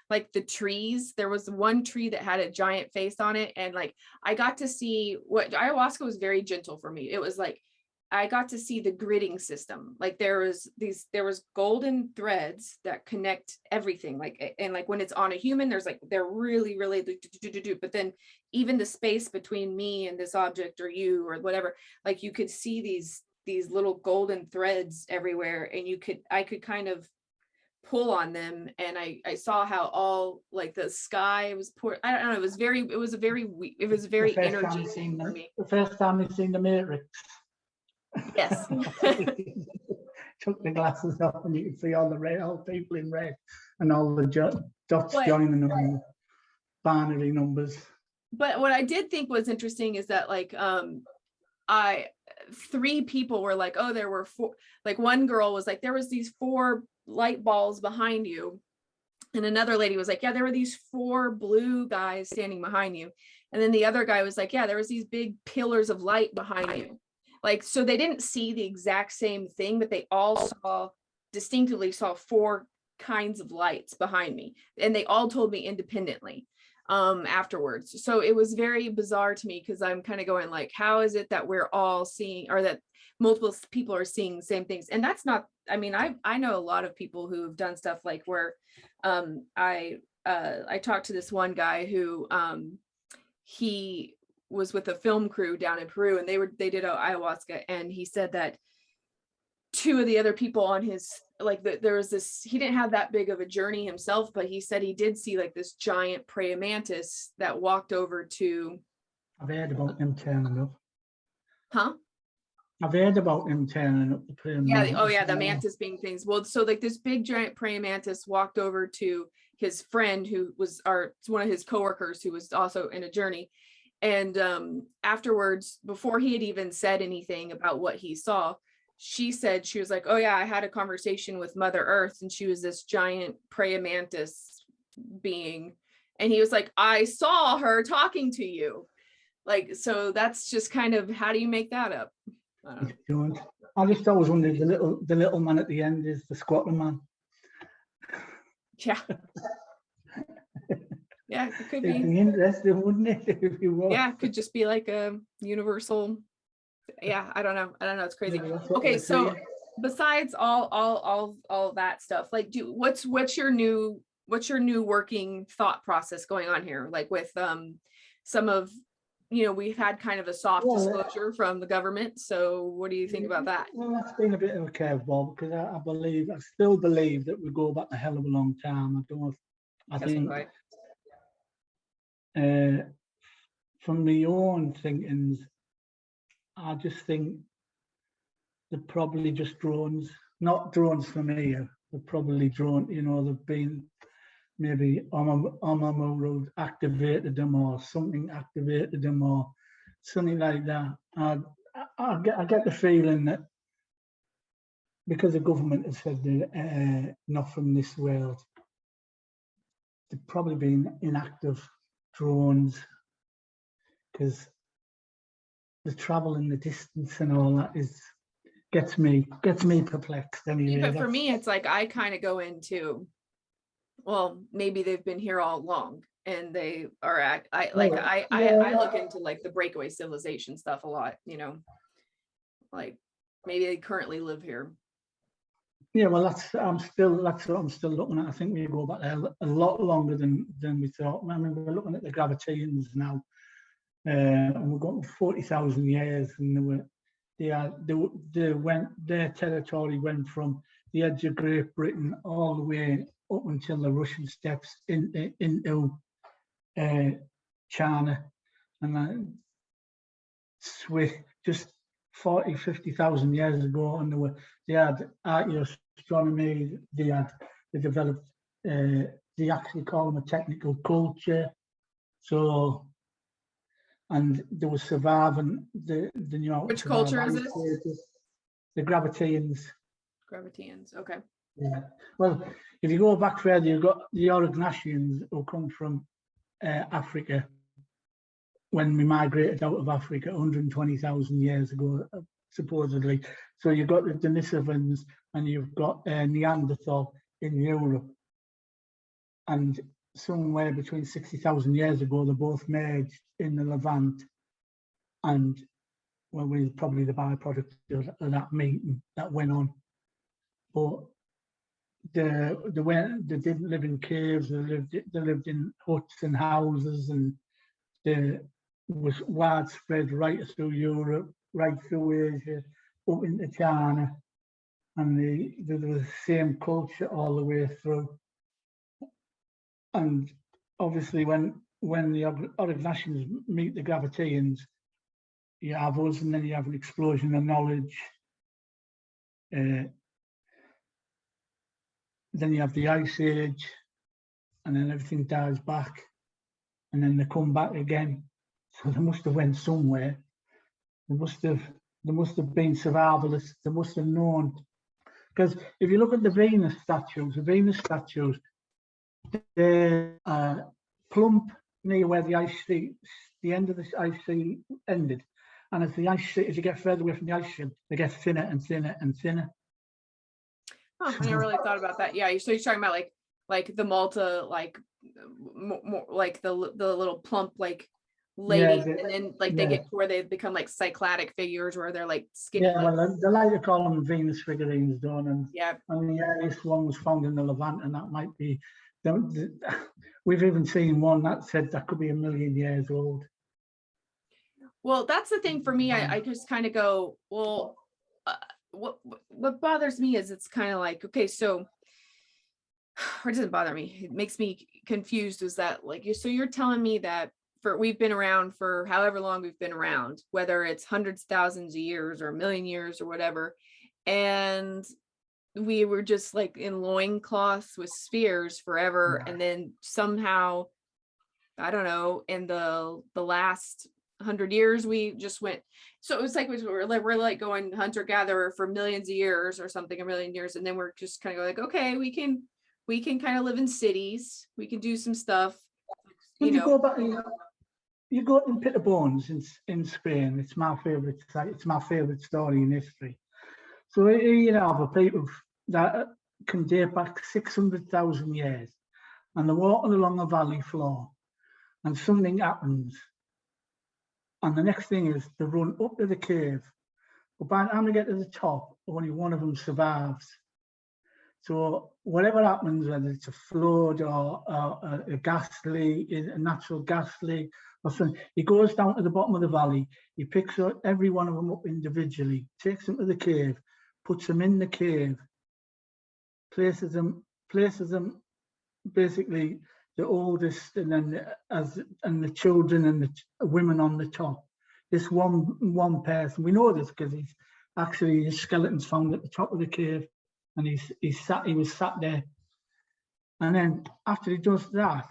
like the trees. There was one tree that had a giant face on it, and like I got to see what ayahuasca was very gentle for me. It was like I got to see the gridding system. Like there was golden threads that connect everything. Like, and like when it's on a human, they're really, really, but then even the space between me and this object or you or whatever, like you could see these little golden threads everywhere, and I could kind of pull on them, and I saw how all like the sky was poured. I don't know. It was very energy thing for me. The first time you've seen the Matrix. Yes. Took the glasses off, and you can see all people in red, and all the dots joining them, binary numbers. But what I did think was interesting is that like three people were like, oh, there were four. Like one girl was like, there was these 4 light balls behind you, and another lady was like, yeah, there were these 4 blue guys standing behind you, and then the other guy was like, yeah, there was these big pillars of light behind you. Like, so they didn't see the exact same thing, but they all distinctively saw 4 kinds of lights behind me, and they all told me independently afterwards. So it was very bizarre to me, because I'm kind of going like, how is it that we're all seeing, or that multiple people are seeing the same things? And that's not, I mean, I know a lot of people who have done stuff like where I talked to this one guy who he was with a film crew down in Peru, and they did ayahuasca, and he said that 2 of the other people on his, like there was this, he didn't have that big of a journey himself, but he said he did see like this giant praying mantis that walked over to. I've heard about him turning up. Huh? I've heard about him turning up the praying mantis. Yeah. Oh yeah, the mantis being things. Well, so like this big giant praying mantis walked over to his friend who was one of his coworkers who was also in a journey. And afterwards, before he had even said anything about what he saw, she was like, oh yeah, I had a conversation with Mother Earth, and she was this giant praying mantis being. And he was like, I saw her talking to you. Like, so that's just kind of, how do you make that up? I just always wondered, the little man at the end is the squatter man. Yeah. Yeah, it could It'd be interesting, wouldn't it? If he was. Yeah, it could just be like a universal. Yeah, I don't know. It's crazy. Yeah, Okay, so besides all that stuff, like what's your new working thought process going on here? Like with some of, we've had kind of a soft disclosure from the government. So what do you think about that? Well, that's been a bit of a curveball because I still believe that we go back a hell of a long time. I think Right. from my own thinkings, I just think they're probably just drones, not drones from here. They're probably drone, they've been maybe Road activated them or something activated them or something like that. I get the feeling that because the government has said they're not from this world, they've probably been inactive drones because the travel and the distance and all that gets me perplexed anyway. But for me, it's like I kind of go into, well, maybe they've been here all along and they are I look into like the breakaway civilization stuff a lot, like maybe they currently live here. Yeah, well, that's what I'm still looking at. I think we go back there a lot longer than we thought. I mean, we're looking at the Gravitians now, and we've got 40,000 years, and their territory went from the edge of Great Britain all the way up until the Russian steppes into China, and then just 50,000 years ago, and they had archaeoastronomy. They developed. They actually call them a technical culture. So, and they were surviving the Which culture is this? The Gravitians. Gravitians, okay. Yeah. Well, if you go back further, you've got the Archaeoastronomy who come from Africa. When we migrated out of Africa 120,000 years ago, supposedly. So you've got the Denisovans and you've got Neanderthal in Europe. And somewhere between 60,000 years ago, they both merged in the Levant. And well, we're probably the byproduct of that meeting that went on. But they didn't live in caves, they lived in huts and houses, and there was widespread right through Europe, right through Asia, up into China, and there was the same culture all the way through. And obviously, when the Archaeoastronomers meet the Gravitians, you have us, and then you have an explosion of knowledge. Then you have the Ice Age, and then everything dies back, and then they come back again. So they must have went somewhere. There must have been survivalists. They must have known. Because if you look at the Venus statues, they're plump near where the end of the ice sheet ended. And as you get further away from the ice sheet, they get thinner and thinner and thinner. Oh, I never really thought about that. Yeah, so you're talking about like the Malta, like more like the little plump like ladies, and then like they get to where they become like cycladic figures where they're like skinny. Yeah, well, they like to call them Venus figurines, don't, and yeah. And the earliest one was found in the Levant, and that might be. We've even seen one that said that could be 1 million years old. Well, that's the thing for me. I just kind of go, well, what bothers me is it's kind of like, okay, so, or it doesn't bother me, it makes me confused, is that like, so you're telling me that we've been around for however long we've been around, whether it's hundreds, thousands of years or 1 million years or whatever, and we were just like in loincloths with spheres forever, and then somehow, I don't know, in the last 100 years we just went, so it was like we're like going hunter-gatherer for millions of years or something, 1 million years, and then we're just kind of like, okay, we can kind of live in cities, we can do some stuff. You go back, you go to Pit of Bones in Spain. It's my favorite site. It's my favorite story in history. So here you have a people that can date back 600,000 years, and they're walking along a valley floor, and something happens. And the next thing is they run up to the cave, But by the time they get to the top, only one of them survives. So whatever happens, whether it's a flood or a gas leak, a natural gas leak or something, he goes down to the bottom of the valley, he picks up every one of them up individually, takes them to the cave, puts them in the cave, places them basically the oldest, and then the children and the women on the top. This one person, we know this because he's actually, his skeleton's found at the top of the cave, and he was sat there. And then after he does that,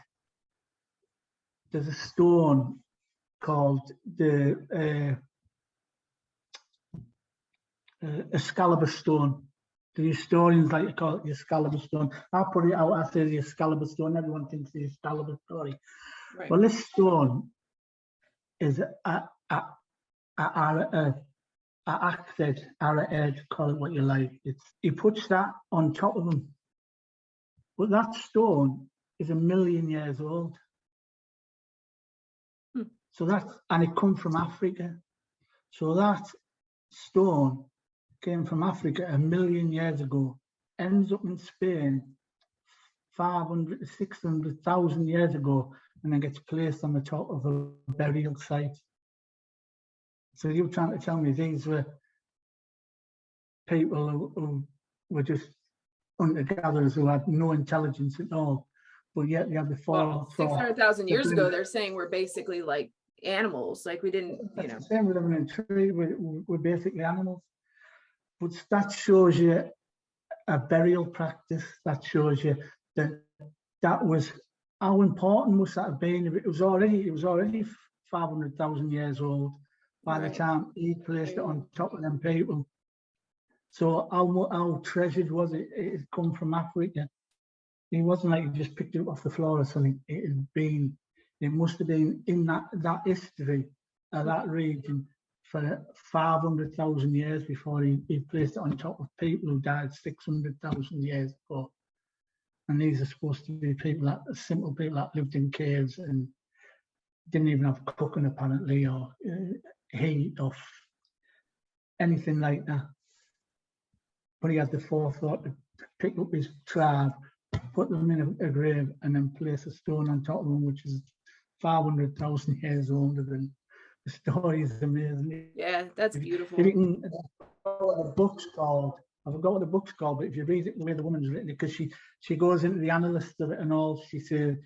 there's a stone called the Excalibur Stone. The historians like to call it the Excalibur Stone. I put it out, I say the Excalibur Stone, everyone thinks the Excalibur story. Right. Well, this stone is arrowhead, call it what you like. He puts that on top of them. But that stone is 1 million years old. So and it comes from Africa. So that stone came from Africa 1 million years ago, ends up in Spain 500 to 600,000 years ago, and then gets placed on the top of a burial site. So you're trying to tell me these were people who were just hunter-gatherers who had no intelligence at all, but yet they had the fall. 600,000 years ago, they're saying we're basically like animals, like we didn't, you know. Same with living in a tree, we're basically animals. But that shows you a burial practice. That shows you that was, how important must that have been? It was already 500,000 years old by the time he placed it on top of them people. So how treasured was it? It had come from Africa. It wasn't like you just picked it up off the floor or something. It must have been in that history of that region for 500,000 years before he placed it on top of people who died 600,000 years ago. And these are supposed to be simple people that lived in caves and didn't even have cooking apparently, or heat or anything like that. But he had the forethought to pick up his tribe, put them in a grave, and then place a stone on top of them, which is 500,000 years older than the story. Is amazing. Yeah, that's beautiful. If you can, the book's called, I forgot what the book's called, but if you read it the way the woman's written it, because she goes into the analyst of it and all, she said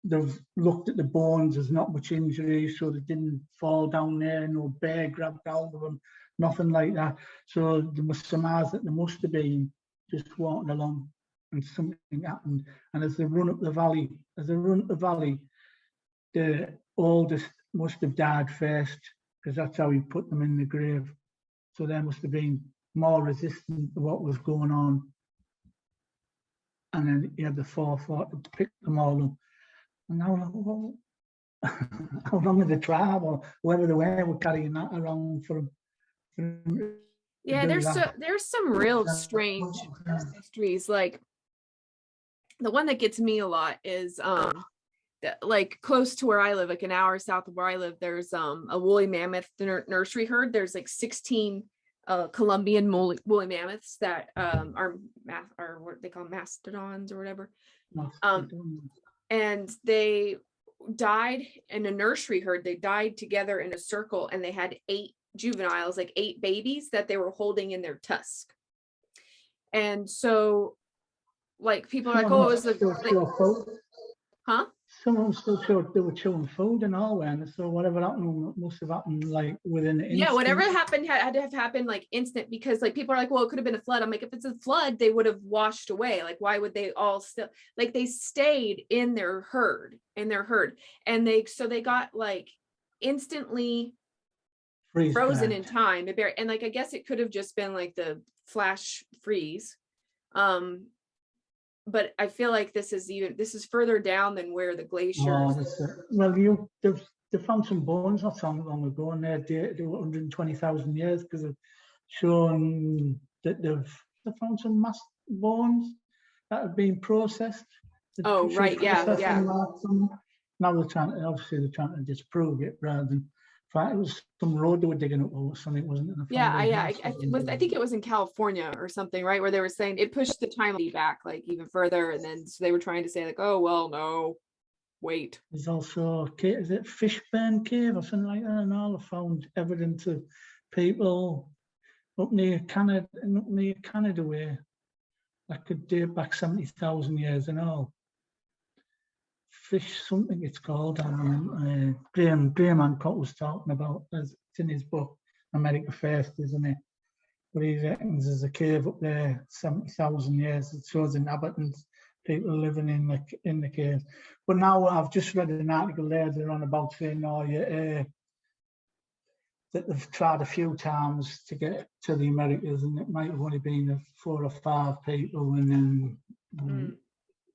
they've looked at the bones, there's not much injury, so they didn't fall down there, no bear grabbed hold of them, nothing like that. So they must surmise that they must have been just walking along and something happened. And as they run up the valley, the oldest must have died first, because that's how he put them in the grave. So they must have been more resistant to what was going on. And then he had the forethought to pick them all up. And now, how long are the tribe or whoever they were carrying that around for them? Yeah, there's some real strange histories. Like the one that gets me a lot is like close to where I live, like an hour south of where I live, there's a woolly mammoth nursery herd. There's like 16 Colombian woolly mammoths that are what they call mastodons or whatever. And they died in a nursery herd. They died together in a circle, and they had 8 juveniles, like 8 babies that they were holding in their tusk. And so like people are like, oh, it was huh? Some of them still showed they were chewing food and all, and so whatever happened must have happened like within an instant. Yeah, whatever happened had to have happened like instant, because like people are like, well, it could have been a flood. I'm like, if it's a flood, they would have washed away. Like, why would they all still, like, they stayed in their herd, and they got like instantly frozen in time. And like, I guess it could have just been like the flash freeze. But I feel like this is further down than where the glaciers. Well, they found some bones not so long ago, and they're dated 120,000 years, because they've shown that they've found some mass bones that have been processed. Oh, right, yeah. Now they're trying to disprove it rather than fact, it was some road they were digging up or something, wasn't it? And Yeah, found I think it was in California or something, right? Where they were saying it pushed the timeline back like even further, and then so they were trying to say like, oh well, no, wait. There's also a cave, is it Fishburne Cave or something like that? And all I found evidence of people up near Canada where that could date back 70,000 years and all. Fish something it's called. Graham Hancock was talking about, it's in his book, America First, isn't it? But he reckons there's a cave up there, 70,000 years. It shows inhabitants, people living in the cave. But now I've just read an article there, they're on about saying, oh, yeah, that they've tried a few times to get to the Americas, and it might have only been 4 or 5 people, and then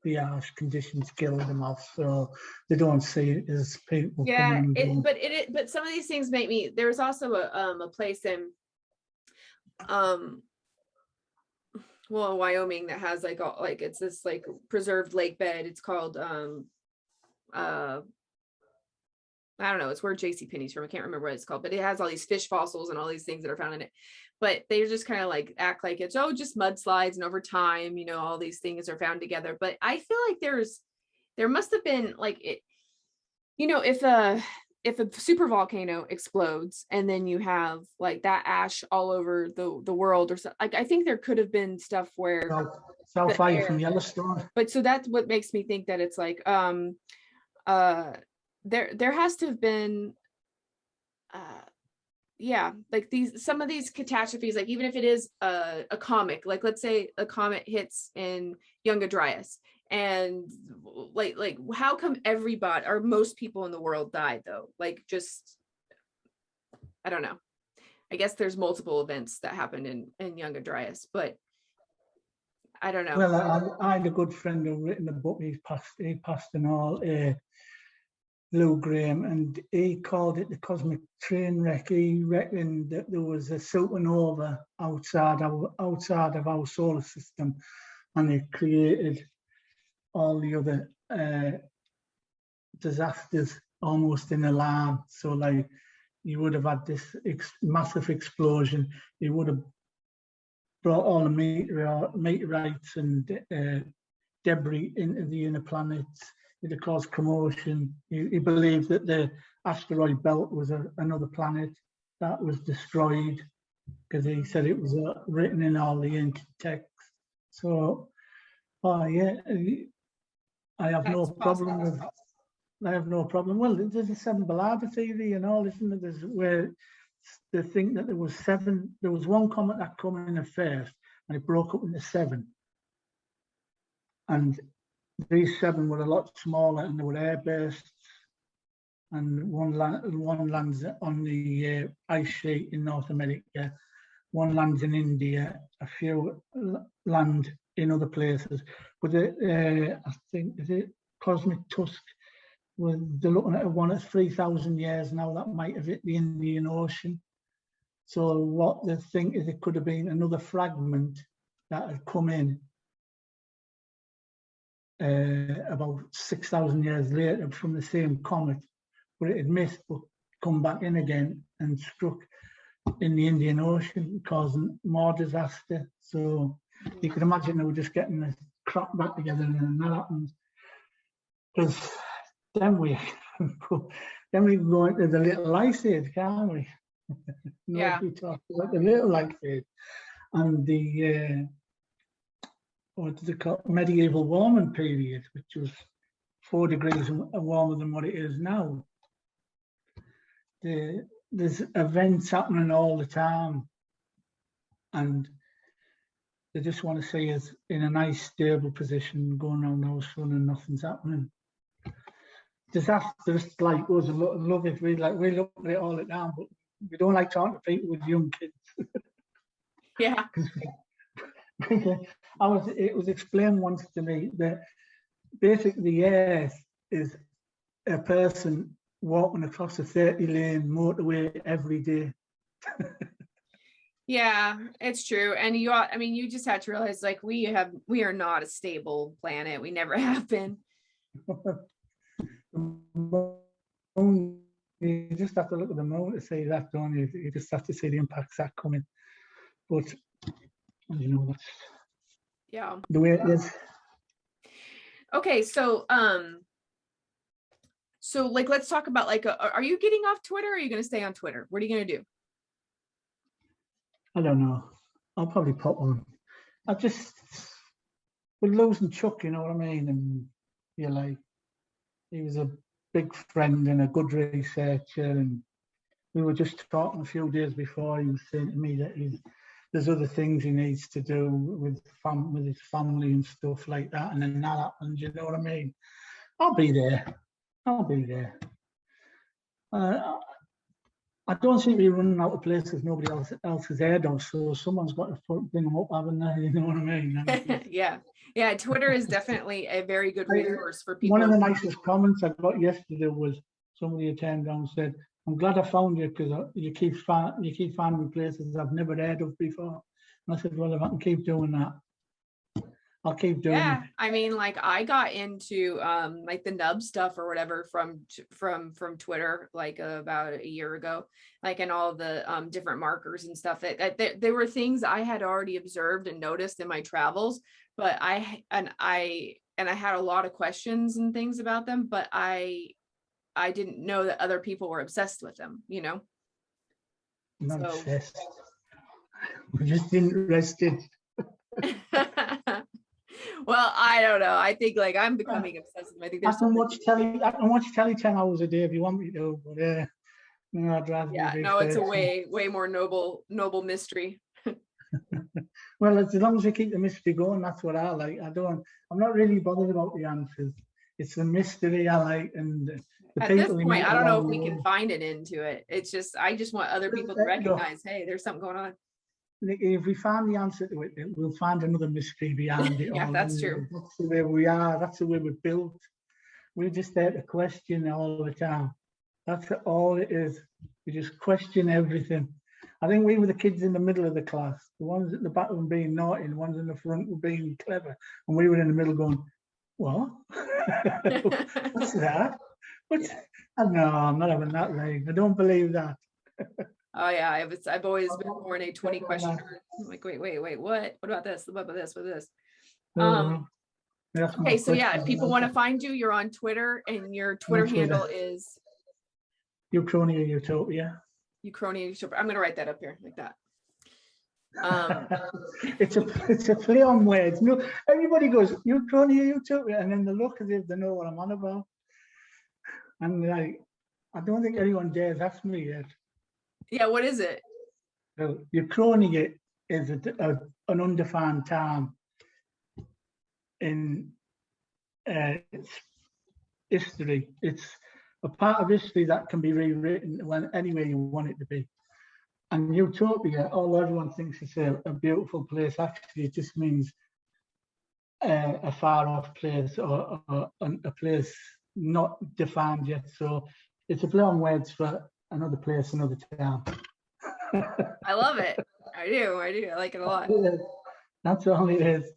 the harsh conditions killed them off. So they don't see it as people coming and going. But some of these things make me. There was also a place in Wyoming that has like it's this like preserved lake bed. It's called I don't know, it's where JCPenney's from. I can't remember what it's called, but it has all these fish fossils and all these things that are found in it. But they just kind of like act like it's just mudslides, and over time, all these things are found together. But I feel like there must have been like it, if a super volcano explodes and then you have like that ash all over the world or something, like I think there could have been stuff where South from Yellowstone. But so that's what makes me think that it's like there has to have been like some of these catastrophes, like even if it is a comet, like let's say a comet hits in Younger Dryas, and like how come everybody or most people in the world died though? Like just I don't know. I guess there's multiple events that happened in Younger Dryas, but I don't know. Well, I had a good friend who written a book. He passed and all. Lou Graham, and he called it the cosmic train wreck. He reckoned that there was a supernova outside of our solar system, and it created all the other disasters almost in a line. So like you would have had this massive explosion, it would have brought all the meteorites and debris into the inner planets. It caused commotion. He believed that the asteroid belt was another planet that was destroyed, because he said it was written in all the ancient texts. So, yeah, I have no problem with. I have no problem. Well, there's a 7 Ballada theory and all, isn't there? There's where they think that there was 7. There was one comet that came in at first, and it broke up into 7. And these 7 were a lot smaller, and they were airbursts. And one lands on the ice sheet in North America, one lands in India, a few land in other places. But I think, is it Cosmic Tusk? They're looking at one at 3,000 years now that might have hit the Indian Ocean. So what they think is it could have been another fragment that had come in about 6,000 years later from the same comet, but it had missed, but come back in again and struck in the Indian Ocean, causing more disaster. So you can imagine they were just getting the crap back together, and that happened. Because then we go into the Little Ice Age, can't we? Yeah. We talk about the Little Ice Age and the what do they call it? Medieval warming period, which was 4 degrees warmer than what it is now. There's events happening all the time, and they just want to see us in a nice, stable position, going on no sun and nothing's happening. Disasters like us, I love it. We look at it all the time, but we don't like talking to people with young kids. Yeah. It was explained once to me that basically the Earth is a person walking across a 30-lane motorway every day. Yeah, it's true. And you just have to realize, like, we are not a stable planet. We never have been. The moon you just have to look at the moon to see that, don't you? You just have to see the impacts that coming. But you know, that's Yeah. the way it is. Okay, so like let's talk about like are you getting off Twitter or are you going to stay on Twitter? What are you going to do? I don't know. I'll probably pop on. We're losing Chuck, you know what I mean? And you're like, he was a big friend and a good researcher, and we were just talking a few days before. He was saying to me that there's other things he needs to do with his family and stuff like that, and then that happens, you know what I mean? I'll be there. I don't seem to be running out of places nobody else has heard of, so someone's got to bring them up, haven't they? You know what I mean? Yeah, Twitter is definitely a very good resource for people. One of the nicest comments I got yesterday was somebody who turned down and said, "I'm glad I found you because you keep finding places I've never heard of before." And I said, "Well, if I can keep doing that, I'll keep doing it." I mean, like I got into like the nub stuff or whatever from Twitter like about a year ago, like and all the different markers and stuff that they were things I had already observed and noticed in my travels, but I had a lot of questions and things about them, but I didn't know that other people were obsessed with them, you know. I'm not obsessed. We're just interested. Well, I don't know. I think like I'm becoming obsessive. I think I can watch telly 10 hours a day if you want me to, but no, I'd rather be no, it's a way more noble mystery. Well, as long as you keep the mystery going, that's what I like. I'm not really bothered about the answers. It's the mystery I like, and the at people. This point, I don't know if we can find an end to it. It's just I just want other people to recognize, hey, there's something going on. If we find the answer to it, we'll find another mystery behind it. Yeah, that's true. That's the way we are. That's the way we're built. We're just there to question all the time. That's all it is. We just question everything. I think we were the kids in the middle of the class. The ones at the back were being naughty, and the ones in the front were being clever. And we were in the middle going, what? What's that? No, I'm not having that, Ray. I don't believe that. Oh yeah, I've always been more in a 20 question. I'm like, wait, what? What about this? What about this? What this? Okay, so yeah, if people want to find you, you're on Twitter, and your Twitter handle is Uchronia Utopia. Uchronia Utopia. I'm gonna write that up here like that. It's a play on words. No, everybody goes Uchronia Utopia, and then they look as if they know what I'm on about. And like, I don't think anyone dares ask me yet. Yeah, what is it? So, Uchronia is an undefined term in history. It's a part of history that can be rewritten any way you want it to be. And Utopia, all everyone thinks it's a beautiful place. Actually, it just means a far off place or a place not defined yet. So it's a play on words for another place, another town. I love it. I do. I like it a lot. That's all it is.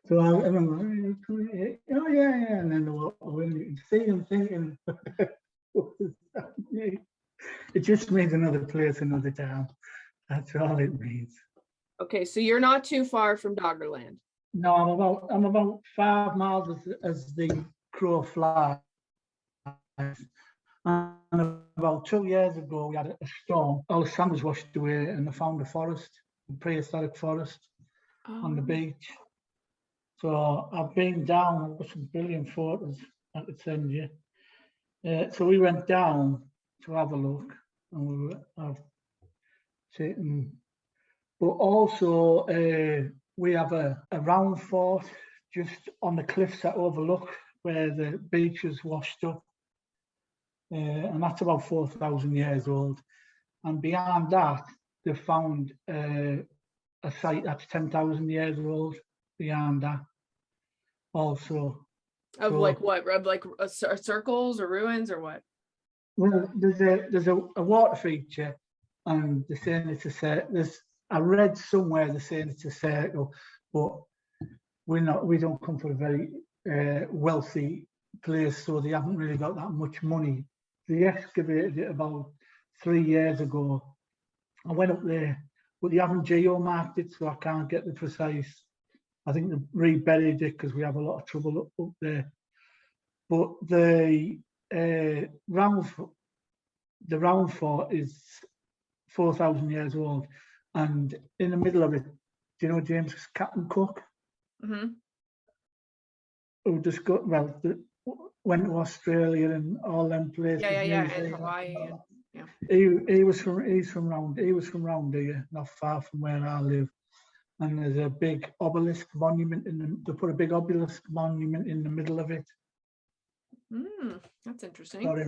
So I remember, oh yeah, and then when you see them thinking, it just means another place, another town. That's all it means. Okay, so you're not too far from Doggerland. No, I'm about 5 miles as the crow flies. And about 2 years ago, we had a storm. All the sand was washed away, and I found a forest, a prehistoric forest on the beach. So I've been down. I've got some brilliant photos I could send you. So we went down to have a look, and I've taken. But also, we have a round fort just on the cliffs that overlook where the beach is washed up. And that's about 4,000 years old. And beyond that, they found a site that's 10,000 years old beyond that also. Of like what? Of like circles or ruins or what? Well, there's a water feature, and they're saying it's a circle. I read somewhere they're saying it's a circle, but we don't come from a very wealthy place, so they haven't really got that much money they excavated it about 3 years ago. I went up there, but they haven't geomarked it, so I can't get the precise. I think they reburied it because we have a lot of trouble up there. But the round fort is 4,000 years old, and in the middle of it, do you know James Captain Cook? Mm-hmm. Who just got went to Australia and all them places. Yeah, and Hawaii. Yeah. He's from round here, not far from where I live. And there's a big obelisk monument they put a big obelisk monument in the middle of it. That's interesting. Sorry.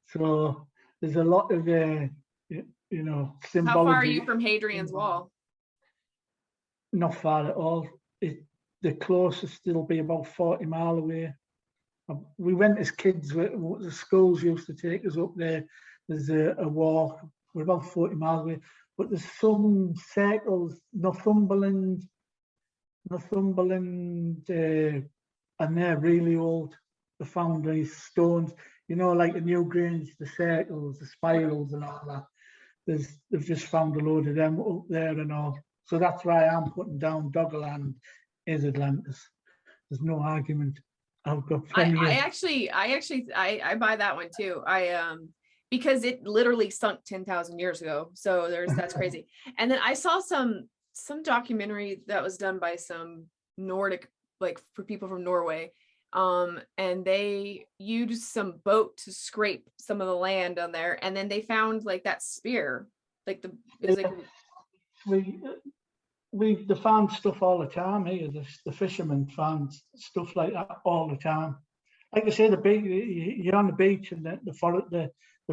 So there's a lot of symbology. How far are you from Hadrian's Wall? Not far at all. The closest it'll be about 40 miles away. We went as kids. The schools used to take us up there. There's a walk. We're about 40 miles away. But there's some circles, Northumberland, and they're really old. The foundry stones, like the Newgrange, the circles, the spirals, and all that. They've just found a load of them up there and all. So that's why I'm putting down Doggerland is Atlantis. There's no argument. I've got plenty. I buy that one too. Because it literally sunk 10,000 years ago. So that's crazy. And then I saw some documentary that was done by some Nordic, like for people from Norway. And they used some boat to scrape some of the land on there, and then they found like that spear, we find stuff all the time here. The fishermen find stuff like that all the time. Like I say, the beach, you're on the beach, and the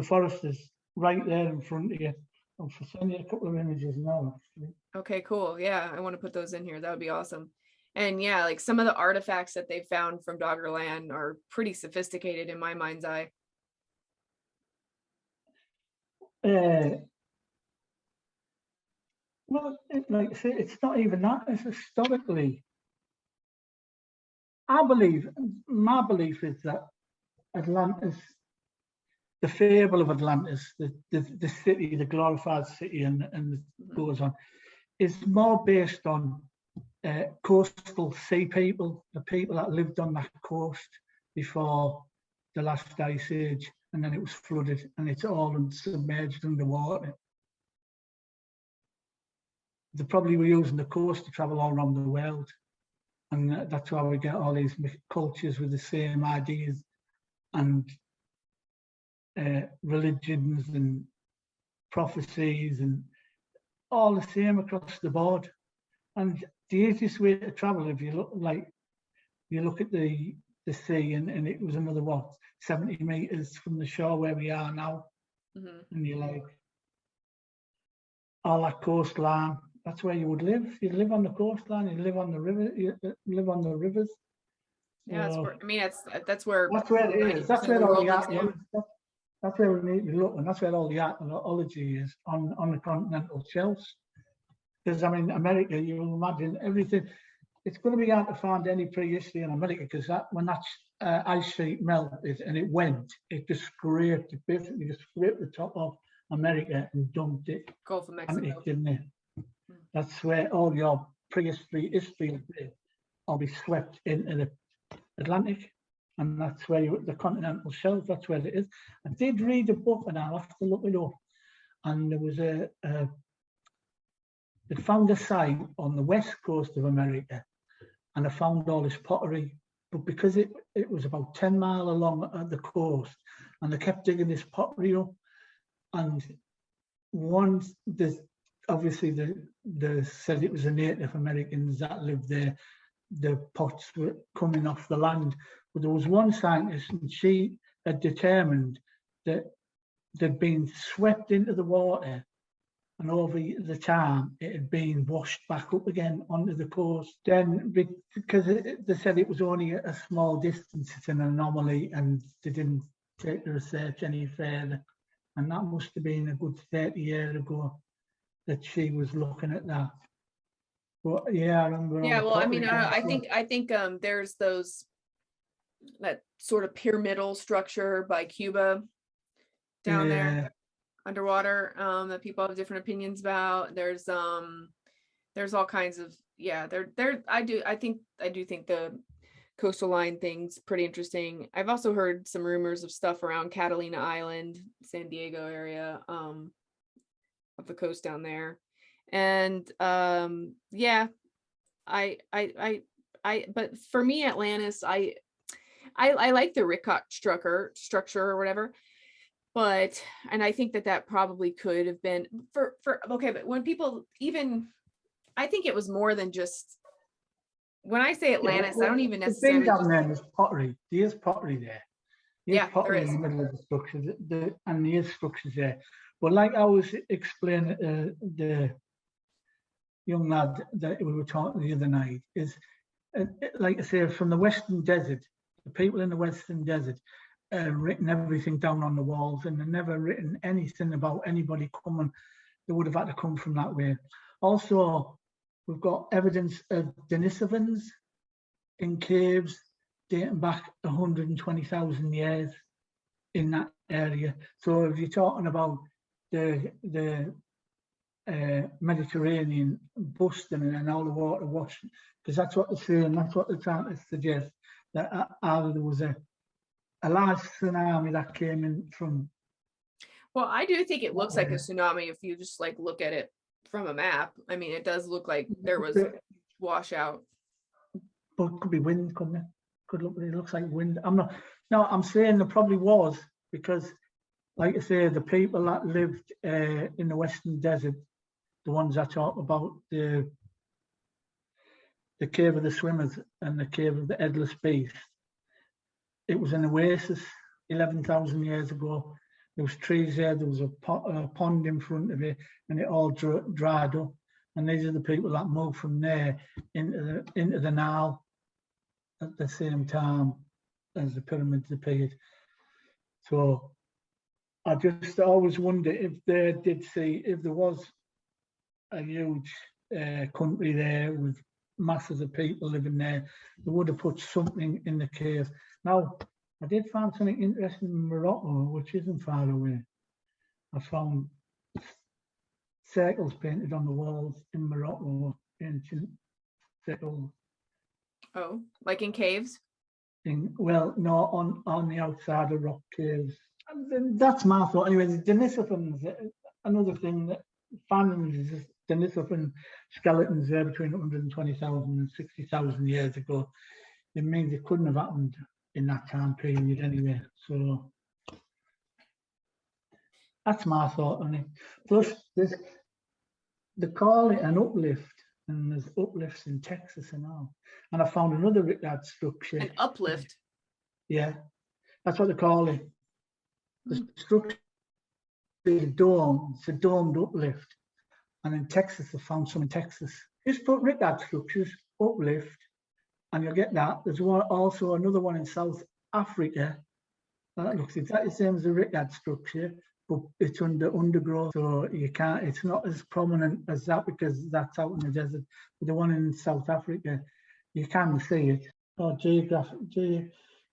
forest is right there in front of you. I'll send you a couple of images now, actually. Okay, cool. Yeah, I want to put those in here. That would be awesome. And yeah, like some of the artifacts that they found from Doggerland are pretty sophisticated in my mind's eye. Well, like I say, it's not even that. It's historically. My belief is that Atlantis, the fable of Atlantis, the city, the glorified city, and goes on, is more based on coastal sea people, the people that lived on that coast before the last ice age, and then it was flooded, and it's all submerged underwater. They probably were using the coast to travel all around the world, and that's why we get all these cultures with the same ideas and religions and prophecies and all the same across the board. And the easiest way to travel, if you look at the sea, and it was another 70 meters from the shore where we are now, and you're like, all that coastline. That's where you would live. You'd live on the coastline. You live on the river. You live on the rivers. Yeah, that's where it is. That's where all the that's where we need to look, and that's where all the archaeology is on the continental shelves. Because America, you imagine everything. It's going to be hard to find any prehistory in America, because when that ice sheet melted and it just scraped it, basically just scraped the top of America and dumped it. Gulf of Mexico. Didn't it? That's where all your prehistory history will be swept into the Atlantic, and that's where the continental shelf. That's where it is. I did read a book, and I'll have to look it up. And there was they found a site on the west coast of America, and I found all this pottery. But because it was about 10 miles along at the coast, and they kept digging this pottery up, and obviously they said it was the Native Americans that lived there. The pots were coming off the land, but there was one scientist, and she had determined that they'd been swept into the water, and over the time it had been washed back up again onto the coast. Then, because they said it was only a small distance, it's an anomaly, and they didn't take the research any further. And that must have been a good 30 years ago that she was looking at that. But yeah, I remember. Yeah, well, I think there's those that sort of pyramidal structure by Cuba down there underwater, that people have different opinions about. There's all kinds of, yeah, I do think the coastal line thing's pretty interesting. I've also heard some rumors of stuff around Catalina Island, San Diego area, of the coast down there. And yeah, but for me, Atlantis, I like the Rickott structure or whatever, but, and I think that probably could have been for okay, but when people even, I think it was more than just, when I say Atlantis, I don't even necessarily. The thing down there is pottery. There's pottery there. There's pottery there is in the middle of the structure, and there's structures there. But like I was explaining to the young lad that we were talking the other night, is like I say, from the Western Desert, the people in the Western Desert written everything down on the walls, and they've never written anything about anybody coming. They would have had to come from that way. Also, we've got evidence of Denisovans in caves dating back 120,000 years in that area. So if you're talking about the Mediterranean busting and all the water washing, because that's what they're saying, that's what they're trying to suggest, that either there was a large tsunami that came in from. Well, I do think it looks like a tsunami if you just like look at it from a map. I mean, it does look like there was washout. But it could be wind, couldn't it? It looks like wind. I'm saying there probably was, because like I say, the people that lived in the Western Desert, the ones I talk about, the Cave of the Swimmers and the Cave of the Headless Beast, it was an oasis 11,000 years ago. There was trees there, there was a pond in front of it, and it all dried up. And these are the people that moved from there into the Nile at the same time as the pyramids appeared. So I just always wonder if they did see, if there was a huge country there with masses of people living there, they would have put something in the cave. Now, I did find something interesting in Morocco, which isn't far away. I found circles painted on the walls in Morocco, ancient circles. Oh, like in caves? Well, no, on the outside of rock caves. And that's my thought. Anyway, the Denisovans, another thing that finding is Denisovan skeletons there between 120,000 and 60,000 years ago. It means it couldn't have happened in that time period anyway. So that's my thought on it. Plus, they call it an uplift, and there's uplifts in Texas and all. And I found another Rickard structure. An uplift? Yeah, that's what they call it. The structure is a dome. It's a domed uplift. And in Texas, I found some in Texas. Just put Rickard structures, uplift, and you'll get that. There's also another one in South Africa that looks exactly the same as the Rickard structure, but it's under undergrowth, so you can't. It's not as prominent as that because that's out in the desert. But the one in South Africa, you can see it. Oh,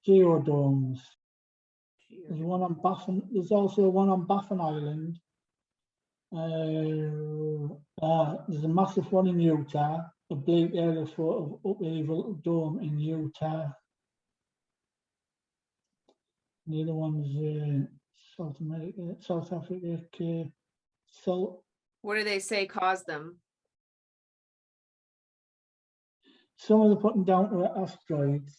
geodomes. There's one on Baffin. There's also one on Baffin Island. There's a massive one in Utah. A bleak area sort of upheaval dome in Utah. The other one's South America, South Africa. So, what do they say caused them? some of them putting down to asteroids.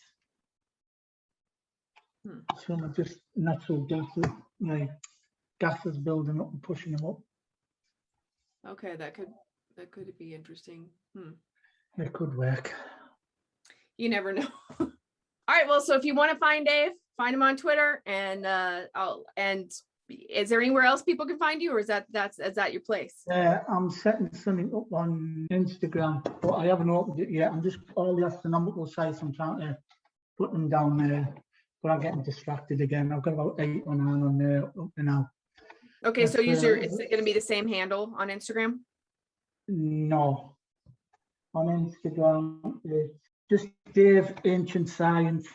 Some are just natural gases, like gases building up and pushing them up. Okay, that could be interesting. It could work. You never know. All right, well, so if you want to find Dave, find him on Twitter, and is there anywhere else people can find you, or is that your place? I'm setting something up on Instagram, but I haven't opened it yet. I'm just all the astronomical sites. I'm trying to put them down there, but I'm getting distracted again. I've got about 8 or 9 on there up to now. Okay, so is it going to be the same handle on Instagram? No, on Instagram it's just Dave Ancient Science.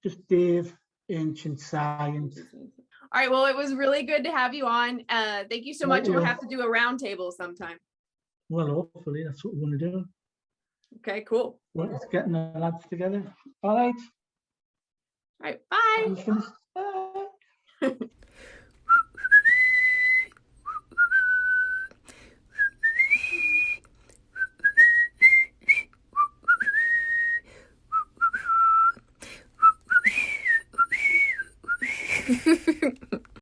Just Dave, Ancient Science. All right. Well, it was really good to have you on. Thank you so much. We'll Yeah. have to do a round table sometime. Well, hopefully that's what we're going to do. Okay, cool. Well, it's getting the lads together. All right. All right. Bye. I'm finished. Bye.